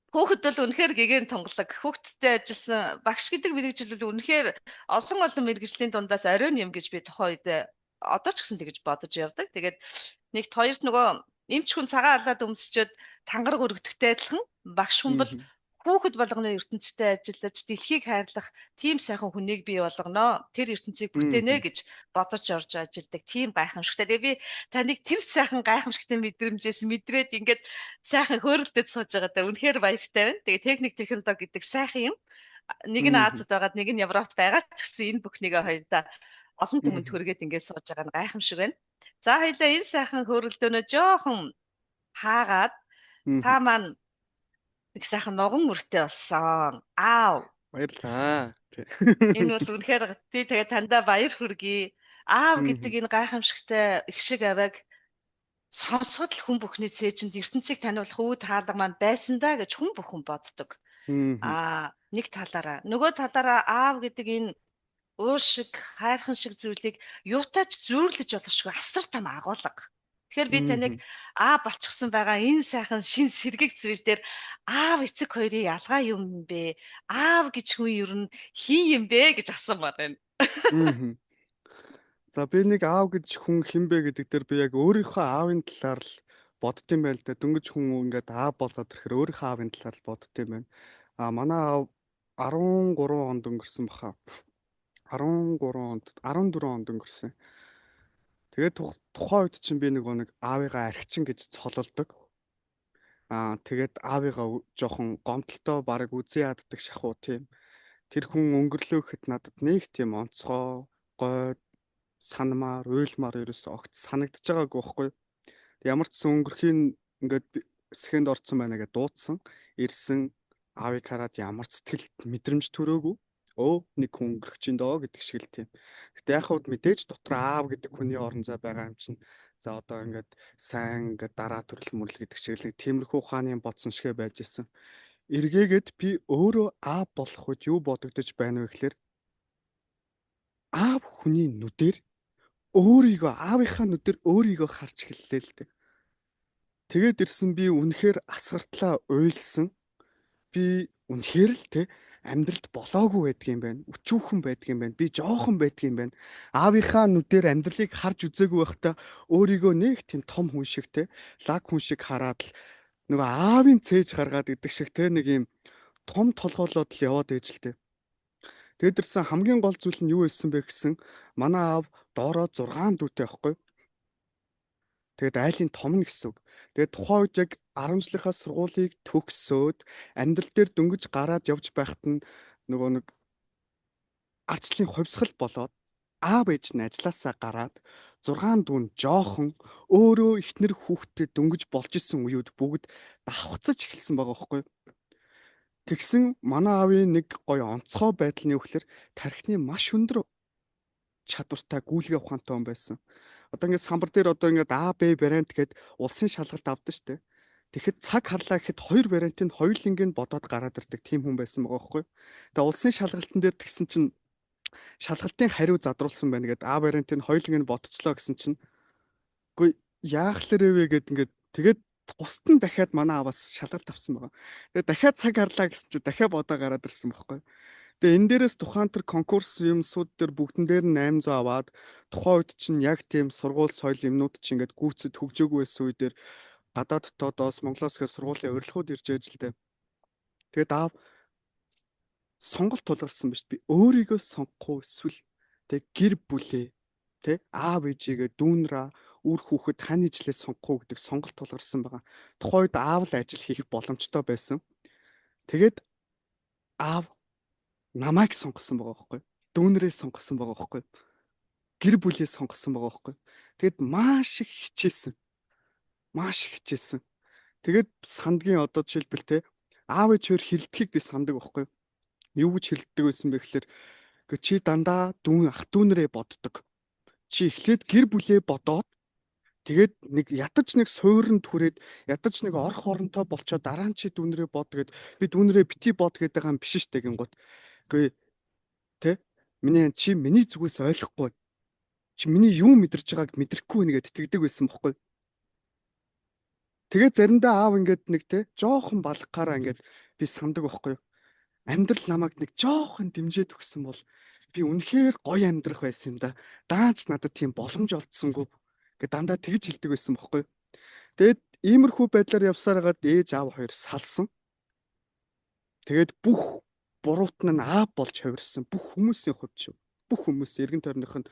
Хүүхэд бол үнэхээр гэгэн тунгалаг. Хүүхдтэй ажилласан багш гэдэг мэргэжил бол үнэхээр олон мэргэжлийн дундаас оройн юм гэж би тухайн үед одоо ч гэсэн тэгж бодож явдаг. Тэгээд нэгт хоёрт нөгөө эмч хүн цагаан алдаад өмсчөөд тангараг өргөдөхтэй адилхан багш хүн бол хүүхэд болгоны ертөнцтэй ажиллаж дэлхийг хайрлах тийм сайхан хүнийг бий болгоно. Тэр ертөнцийг бүтээнэ гэж бодож орж ажилладаг тийм гайхамшигтай. Тэгээ би таныг тэр сайхан гайхамшигтай мэдрэмжээс мэдрээд ингээд сайхан хөөрөлдөд сууж байгаа даа. Үнэхээр баяртай байна. Тэгээ техник технологи гэдэг сайхан юм. Нэг нь Азад байгаад нэг нь Европт байгаа ч гэсэн энэ бүхнийгээ хоёулаа олон түмэнд хүргээд ингээд сууж байгаа нь гайхамшиг байна. За хоёулаа энэ сайхан хөөрөлдөөнөө жоохон хаагаад та маань их сайхан ногон мөртэй болсон. Аав Баярлаа. Энэ бол үнэхээр тий тэгээ тандаа баяр хүргэе. Аав гэдэг Мгм. энэ гайхамшигтай их шиг авайг сонсоход л хүн бүхний цээжинд ертөнцийг таниулах үүд хаадаг маань байсан даа гэж хүн бүхэн боддог. Мгм. Нэг талаараа. Нөгөө талаараа аав гэдэг энэ уур шиг, хайрхан шиг зүйлийг юутаач зөөрлөж болохгүй асар том агуулга. Тэгэхээр би таныг Мгм. аав болчихсон байгаа энэ сайхан шин сэргэг зүйл дээр аав эцэг хоёрын ялгаа юм бэ? Аав гэж хүн ер нь хин юм бэ гэж асуумаар байна. Мгм. За би нэг аав гэж хүн хинбэ гэдэг дээр би яг өөрийнхөө аавын талаар л боддtiin байл да. Дөнгөж хүн ингээд аав болоод ирэхээр өөрийнхөө аавын талаар л боддtiin байна. Манай аав 13 онд өнгөрсөн баха. 13 онд 14 онд өнгөрсөн. Тэгээд тухайн үед чинь би нэг аавыгаа архичин гэж цололдог. Тэгээд аавыгаа жоохон гомдолтой бараг үзий яддаг шахуу тийм. Тэр хүн өнгөрлөөхэд надад нэг тийм онцгой, гойд, санамаар, уйлмаар ерөөсөө огт санагдаж байгаагүй байхгүй. Ямар ч сан өнгөрхийн ингээд сэхэнд орцсон байна гэдээ дуудсан. Ирсэн аавыг хараад ямар ч сэтгэл мэдрэмж төрөөгүй. Нэг хүн өнгөрөх чинь доо гэдэг шиг л тийм. Гэтэ яг хавд мэдээж дотор аав гэдэг хүний орон зай байгаа юм чинь. За одоо ингээд сайн ингээд дараа төрөл мөрлө гэдэг шиг л тиймэрхүү ухааны бодсон шигэ байж исэн. Эргээгээд би өөрөө аав болох үед юу бодогдож байна вэ гэхээр аав хүний нүдээр өөрийгөө аавынхаа нүдээр өөрийгөө харж эхэллээ л дээ. Тэгээд ирсэн би үнэхээр асгартлаа уйлсан. Би үнэхээр л те амьдралд болоогүй байдгийм байна. Өчүүхэн байдгийм байна. Би жоохон байдгийм байна. Аавынхаа нүдээр амьдралыг харж үзээгүй байхдаа өөрийгөө нэг тийм том хүн шиг те лаг хүн шиг хараад л нөгөө аавын цээж гаргаад идэх шиг те нэг юм том толгоолоод л яваад ээж л те. Тэгэд ирсэн хамгийн гол зүйл нь юу байсан бэ гэсэн манай аав доороо 6 дүүтэй байхгүй. Тэгээд айлын том нь гэсэн үг. Тэгээд тухайн үед яг 10 жилийнхаа сургуулийг төгсөөд амьдрал дээр дөнгөж гараад явж байхад нь нөгөө нэг арчлын хувьсгал болоод аав ээж нь ажилласаа гараад 6 дүүн жоохон өөрөө ихнэр хүүхдээ дөнгөж болж исэн үеуд бүгд давхцаж эхэлсэн байгаа байхгүй. Тэгсэн манай аавын нэг гоё онцгой байдал нь юу гэхээр тархины маш өндөр чадвартай гүйлгээ ухаантай хүн байсан. Одоо ингээд самбар дээр одоо ингээд А, Б вариант гээд улсын шалгалт авдаг штэ. Тэгэхэд цаг харлаа гэхэд хоёр вариантыг хоёуланг нь бодоод гараад ирдэг тийм хүн байсан байгаа байхгүй. Тэгээ улсын шалгалтын дээр тэгсэн чинь шалгалтын хариу задруулсан байна гэд А вариантыг хоёуланг нь бодчихлоо гэсэн чинь үгүй яах лэрээ вэ гэд ингээд тэгээд бусд нь дахиад манай аваас шалгалт авсан байгаа. Тэгээд дахиад цаг харлаа гэсэн чинь дахиад бодоо гараад ирсэн байхгүй. Тэгээ энэ дээрээс тухайн тэр конкурс юмсууд дээр бүгдэн дээр нь 800 аваад тухайн үед чинь яг тийм сургууль соёл юмнууд чинь ингээд гүйцэд хөгжөөгүй байсан үедэр гадаад дотоодоос Монголоос их сургуулийн урилгууд ирж ээж л дээ. Тэгээд аав сонголт тулгарсан биш би өөрийгөө сонгохгүй эсвэл тэг гэр бүлээ тэ аав ээжигээ дүүнраа үр хүүхэд хань ижлээ сонгохгүй гэдэг сонголт тулгарсан байгаа. Тухайн үед аав л ажил хийх боломжтой байсан. Тэгээд аав намайг сонгосон байгаа байхгүй. Дүүнрээ сонгосон байгаа байхгүй. Гэр бүлээ сонгосон байгаа байхгүй. Тэгэд маш их хичээсэн. Маш их хичээсэн. Тэгээд сандгийн одоо жишээлбэл те аав ээжээр хилдэхийг би сандаг байхгүй. Юу гэж хилддэг байсан бэ гэхээр чи дандаа дүүн ах дүүнрээ боддог. Чи эхлээд гэр бүлээ бодоод тэгээд нэг ядаж нэг сууранд түрээд ядаж нэг орох оронтой болчоо дараа нь чи дүүнрээ бод гэд би дүүнрээ бити бод гэдэг юм биш штэ гингууд. Үгүй тэ миний зүгээс ойлгохгүй. Чи миний юу мэдэрч байгааг мэдрэхгүй нэгэд тэгдэг байсан бохгүй. Тэгээд заримдаа аав ингээд нэг те жоохон балгахаараа ингээд би сандаг бохгүй. Амьдрал намайг нэг жоохон дэмжиж өгсөн бол би үнэхээр гоё амьдрах байсан юм да. Даанч надад тийм боломж олдсонгүй гэдэг дандаа тэгж хэлдэг байсан бохгүй. Тэгээд иймэрхүү байдлаар явсаар хагаад ээж аав хоёр салсан. Тэгээд бүх буруутан нь аав болж хувирсан. Бүх хүмүүсийн хувьд шүү. Бүх хүмүүс эргэн тойрных нь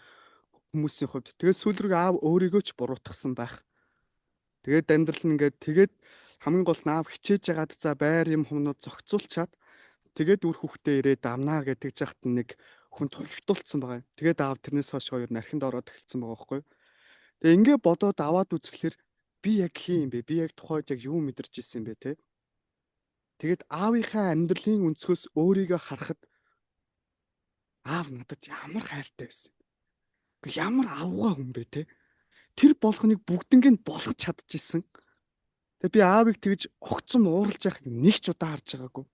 хүмүүсийн хувьд. Тэгээд сүүл рүү аав өөрийгөө ч буруутгасан байх. Тэгээд амьдрал нь тэгээд хамгийн гол нь аав хичээж ягаад за байр юм хүмүүд зохицуулчаад тэгээд үр хүүхдээ ирээд амнаа гэдэг жахт нэг хүн тулхтуулсан байгаа. Тэгээд аав тэрнээс хойш хоёр нархинд ороод эхэлсэн байгаа байхгүй. Тэгээ ингээ бодоод аваад үзэхлээр би яг хин юм бэ? Би яг тухайд яг юу мэдэрч ирсэн бэ те? Тэгээд аавынхаа амьдралын өнцгөөс өөрийгөө харахад Аав надад ямар хайртай байсан. Ямар авгаа хүн бэ те. Тэр болгоныг бүгднийг болгож чадчихсан. Тэгээ би аавыг тэгж огцом ууралж яхад нэг ч удаа харж байгаагүй.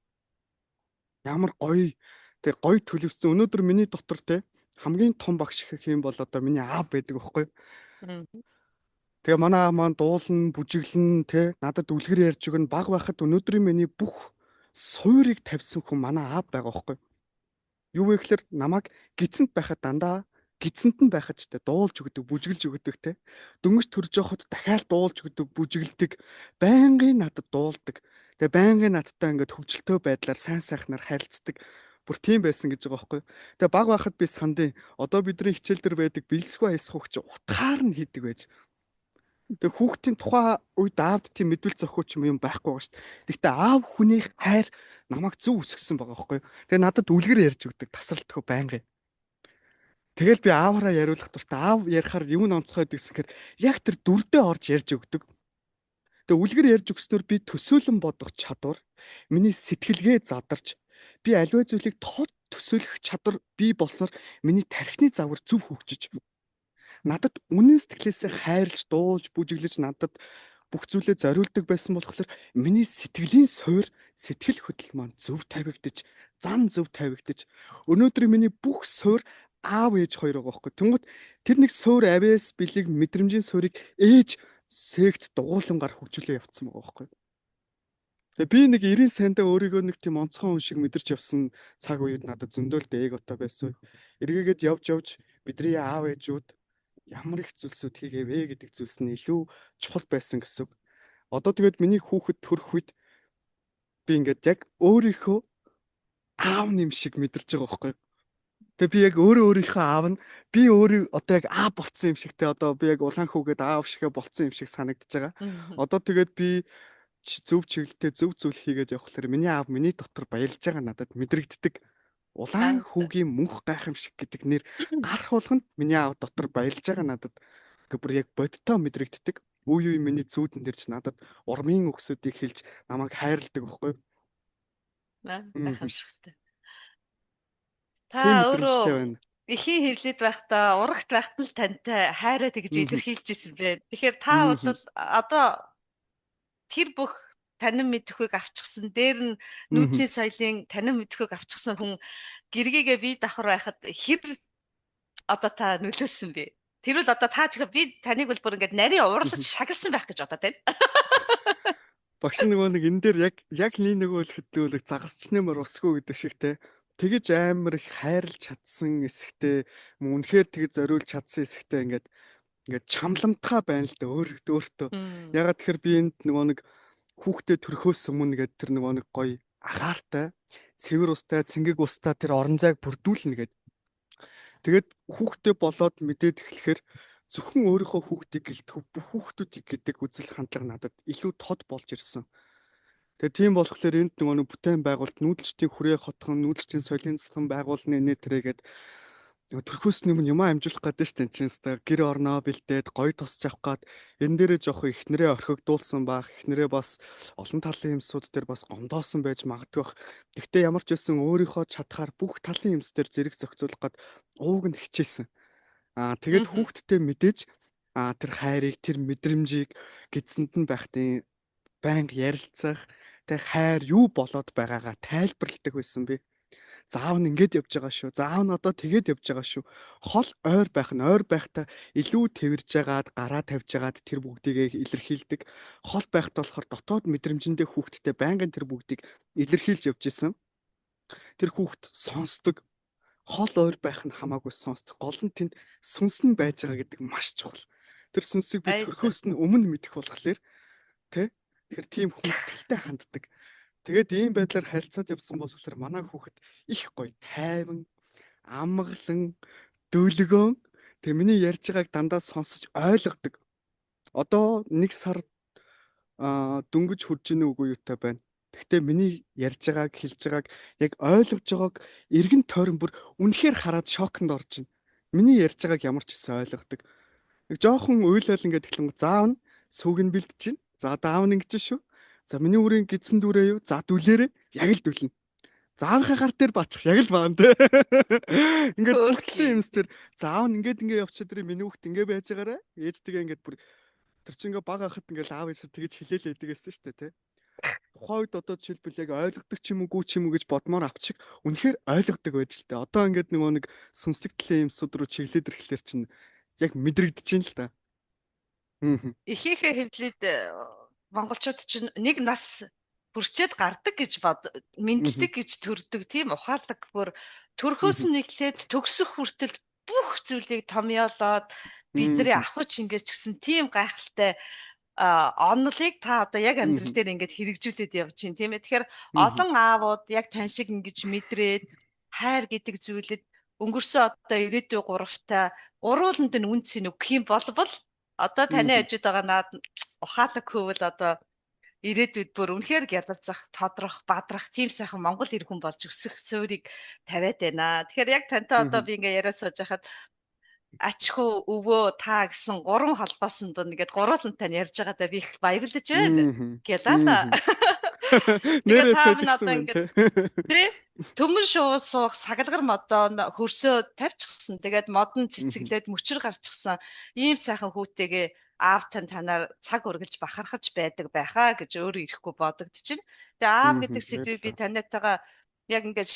Ямар гоё. Тэгээ гоё төлөвсөн. Өнөөдөр миний дотор те хамгийн том багш гэх юм бол одоо миний аав байдаг байхгүй. Тэгээ манай аав маань дуулан, бүжиглэн те надад үлгэр ярьж өгнө. Баг байхад өнөөдрийн миний бүх суурийг тавьсан хүн манай аав байгаа байхгүй. Юу вэ гэхээр намайг гидсэнд байхад дандаа гидсэнд нь байхад ч те дуулж өгдөг, бүжиглж өгдөг те. Дөнгөж төрж явахад дахиад дуулж өгдөг, бүжиглдэг. Байнгын надад дуулдаг. Тэгээ байнгын надтай ингээд хөвгөлтөө байдлаар сайн сайхнаар харилцдаг. Бүр тийм байсан гэж байгаа байхгүй. Тэгээ баг байхад би сандын одоо бидний хичээл дээр байдаг бэлсгүй аясах хөвч утгаар нь хийдэг байж. Тэгээ хүүхдийн тухайн үед аавд тийм мэдүүл зохиоч юм байхгүй байгаа шүү дээ. Гэхдээ аав хүнийх хайр намайг зөв өсгсөн байгаа байхгүй. Тэгээ надад үлгэр ярьж өгдөг тасралтгүй байнгын. Тэгэл би ааваараа яриулах дуртай аав ярихаар юу н онцгой байдаг гэхээр яг тэр дүрдээ орж ярьж өгдөг. Тэгээ үлгэр ярьж өгснөөр би төсөөлөн бодох чадвар, миний сэтгэлгээ задарч би аливаа зүйлийг тод төсөөлөх чадвар бий болсноор миний тархины загвар зөв хөгжиж надад үнэн сэтгэлээсээ хайрлж, дуулж, бүжиглэж надад бүх зүйлээ зориулдаг байсан болохоор миний сэтгэлийн суур, сэтгэл хөдлөл маань зөв тавигдаж, зан зөв тавигдаж өнөөдөр миний бүх суур аав ээж хоёр байгаа байхгүй. Тэнгүүт тэр нэг суур авиас бэлэг мэдрэмжийн суурийг ээж сэгт дугуулангаар хөгжүүлээ явцсан байгаа байхгүй. Тэгээ би нэг 90 сайндаа өөрийгөө нэг тийм онцгой хүн шиг мэдэрч явсан цаг үед надад зөндөл дээготой байсан. Эргээгээд явж явж бидний аав ээжүүд ямар их зүйлсүүд хийгээвэ гэдэг зүйлс нь илүү чухал байсан гэсэн. Одоо тэгээд миний хүүхэд төрөх үед би ингээд яг өөрийнхөө аав нэм шиг мэдэрч байгаа байхгүй. Тэгээ би яг өөрийнхөө аав нь би өөрөө одоо яг аав болцсон юм шигтэй одоо би яг улаан хүүгээд аав шигэ болцсон юм шиг санагдаж байгаа. Одоо тэгээд би зөв чиглэлтэй зөв зүйл хийгээд явхлаар миний аав миний дотор баярлж байгаа надад мэдрэгддэг. Улаан хүүгийн мөнх гайхамшиг гэдэг нэр гарах болгонд миний аав дотор баярлж байгаа надад бүр яг бодиттой мэдрэгддэг. Үе үе миний зүүдэн дэрч надад урмын өгсөдийг хэлж намайг хайрладаг байхгүй. Гайхамшигтай. Тийм Та мэдрэмжтэй өөрөө байна. эхийн хэвлээд байхдаа урагт байхад л тантай хайраа тэгж илэрхийлж ирсэн байна. Тэгэхээр та бол одоо тэр бүх танин мэдхүйг авчихсан дээр нь нүүдлийн соёлын танин мэдхүйг авчихсан хүн гэргийгээ бие давхар байхад хэр одоо та нөлөөсөн бэ? Тэр үл одоо тааж би таныг бол бүр ингээд нарийн уурлаж шагналсан байх гэж одоо тань. Багш нөгөө нэг энэ дээр яг нэг нөгөө хэлэхэд загасчнэмэр усгүй гэдэг шигтэй. Тэгэж амар их хайрлж чадсан эсхтэй үнэхээр тэгж зориулж чадсан эсхтэй ингээд чамламтгай байна л да өөртөө. Ягаад тэгэхээр би энд нөгөө нэг хүүхдээ төрхөөс өмнө гэдэг тэр нөгөө нэг гоё агаартай, цэвэр устай, цэнгэг устай тэр орон зайг бүрдүүлнэ гэдэг. Тэгээд хүүхдээ болоод мэдээд эхлэхээр зөвхөн өөрийнхөө хүүхдийг гэлтэх бүх хүүхдүүдийг гэдэг үзэл хандлага надад илүү тод болж ирсэн. Тэгээ тийм болохоор энд нөгөө нэг бүтээн байгуулалт нүүдэлчдийн хүрээ хотхон нүүдэлчдийн соёлын засгийн байгуулланы нэтрэгээд төрхөөс өмнө юм амжуулах гэдэг чинь чинь гэр орноо бэлдээд гоё тосч авах гад энэ дээрээ жоох ихнэрээ орхигдуулсан баах ихнэрээ бас олон талын юмсууд дээр бас гомдоосон байж магадгүй бах. Гэхдээ ямар ч байсан өөрийнхөө чадхаар бүх талын юмс дээр зэрэг зохицуулах гад ууг нь хичээсэн. Тэгээд хүүхдтэй мэдээж тэр хайрыг тэр мэдрэмжийг гидсэнд нь байхдын байнга ярилцах тэг хайр юу болоод байгаагаа тайлбарладаг байсан би. Заав нь ингэж явж байгаа шүү. Заав нь одоо тэгээд явж байгаа шүү. Хол ойр байх нь ойр байхдаа илүү тэрж жагаад гараа тавьж жагаад тэр бүгдийг илэрхийлдэг. Хол байхад болохоор дотоод мэдрэмжэндээ хүүхдтэй байнгын тэр бүгдийг илэрхийлж явж исэн. Тэр хүүхд сонсдог. Хол ойр байх нь хамаагүй сонсдог. Гол нь тэнд сүнс нь байж байгаа гэдэг маш чухал. Тэр сүнсийг би төрхөөс нь өмнө мэдэх болохоор тэгэхээр тийм хүндэтгэлтэй ханддаг. Тэгээд ийм байдлаар харилцаад явсан болохоор манай хүүхэд их гоё тайван, амгалан, дөлгөөн тэг миний ярьж байгааг дандаа сонсож ойлгодог. Одоо 1 сар дөнгөж хурж ийнэ үгүй юутай байна. Гэхдээ миний ярьж байгааг хэлж байгааг яг ойлгож байгааг эргэн тойрон бүр үнэхээр хараад шоконд орж байна. Миний ярьж байгааг ямар ч хэсэ ойлгодог. Нэг жоохон уйлал ингээд эхлэн заав нь сүг нь бэлдэж байна. За даав нь ингэж шүү. За миний үрийн гидсэн дүүрээ юу? За дүлээрээ яг л дүлнэ. заавынхаа гар дээр бачих яг л баан те. Ингээд бүгдсэн Хөөхий. юмс тэр заав нь ингээд явчихад тэр миний хүүхд ингээд байж байгаарэ. Ээжтэйгээ ингээд бүр тэр чинь ингээд бага хахад ингээд аав ээж тэгэж хилээлээдэг гэсэн шүү дээ те. Тухайн үед одоо жишээлбэл яг ойлгодог ч юм уу ч юм уу гэж бодмоор авчих. Үнэхээр ойлгодог байж л та. Одоо ингээд нэг сүнслэг талын юмсууд руу чиглээд ирэхлээр чинь яг мэдрэгдэж байна л та. Ихийнхээ хөвлөд монголчууд чинь нэг нас хүрчээд гардаг гэж мэдлэг гэж төрдөг тийм ухаалаг бүр төрхөөс нь эхлээд төгсөх хүртэл бүх зүйлийг томьёолоод бидний ахуйч ингэж гисэн тийм гайхалтай онолыг та одоо яг амьдрал дээр ингээд хэрэгжүүлээд явж байна тийм ээ. Тэгэхээр олон аавууд яг тань шиг ингэж мэдрээд хайр гэдэг зүйлэд өнгөрсөн одоо ирээдүйн гуравтай гурууланд нь үнцийг өгөх юм болбол одоо таны ажид байгаа наад ухаалаг хөвөл одоо ирээдүйд бүр үнэхээр гялалзах, тодрох, бадрах тийм сайхан Монгол эр хүн болж өсөх суурийг тавиад байна. Тэгэхээр яг тантай одоо би ингээ яриа сууж хахад ачхуу өвөө та гэсэн гурван холбоосон дунд ингээд гуруулантай нь ярьж байгаадаа би их баярлаж байна. Гялаа. Тэгээ та минь одоо ингээд тий төмөн шуу суух сагалгар модон хөрсөө тавьчихсан. Тэгээд модон цэцэглээд мөчөр гарчихсан. Ийм сайхан хүүтэйгээ аав танаар цаг үргэлж бахархаж байдаг байхаа гэж өөрөө ирэхгүй бодогдчихэв. Тэгээ аав гэдэг сэдвийг би танайтайгаа яг ингээд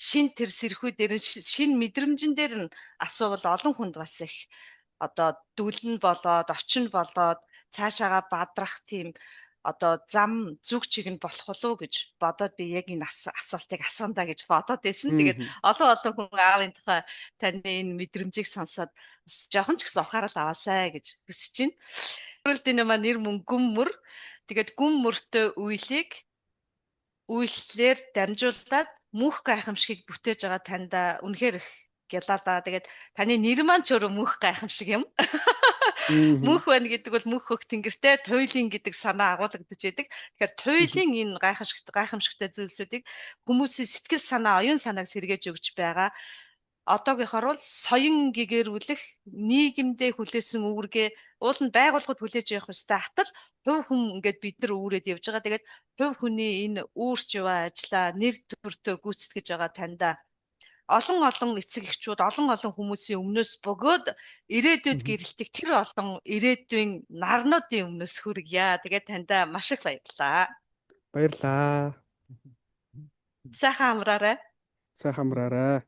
шин тэр сэрхүү дээр шин мэдрэмжэн дээр нь асуувал олон хүнд бас их одоо дүлэн болоод очин болоод цаашаага бадрах тийм одоо зам зүг чиг нь болох болов гэж бодоод би яг энэ асуултыг асуундаа гэж бодоод байсан. Тэгээд олон хүн аавын тухай таны энэ мэдрэмжийг сонсоод бас жоохон ч гэсэн ухаарал аваасай гэж хүсэж байна. Өөрөлд энэ маань нэр мөн гүммөр. Тэгээд гүммөртэй үйлчлэр дамжуулаад мөнх гайхамшигыг бүтээж байгаа таньда үнэхээр их гялалаа. Тэгээд таны нэр маань ч өөрөө мөнх гайхамшиг юм. Мөнх байна гэдэг бол мөнх хөх тэнгэртэй туйлын гэдэг санаа агуулгадж байдаг. Тэгэхээр туйлын энэ гайхамшигтай зүйлсүүдийг хүмүүсийн сэтгэл санаа, оюун санааг сэргээж өгч байгаа. Одоогийнхоор бол соён гэгэрүүлэх нийгэмдээ хүлээсэн үүргээ уул нь байгууллагууд хүлээж явах ёстой. Атал хувь хүн ингээд бид нар үүрээд явж байгаа. Тэгээд хувь хүний энэ үүрч яваа ажлаа нэр төртөө гүйцэтгэж байгаа таньда олон эцэг эхчүүд олон хүмүүсийн өмнөөс бөгөөд ирээдүйд гэрэлтэх тэр олон ирээдүйн нарнуудын өмнөөс хүргье. Тэгээд таньда маш их баярлалаа. Баярлалаа. Сайхан амраарай. Сайхан амраарай.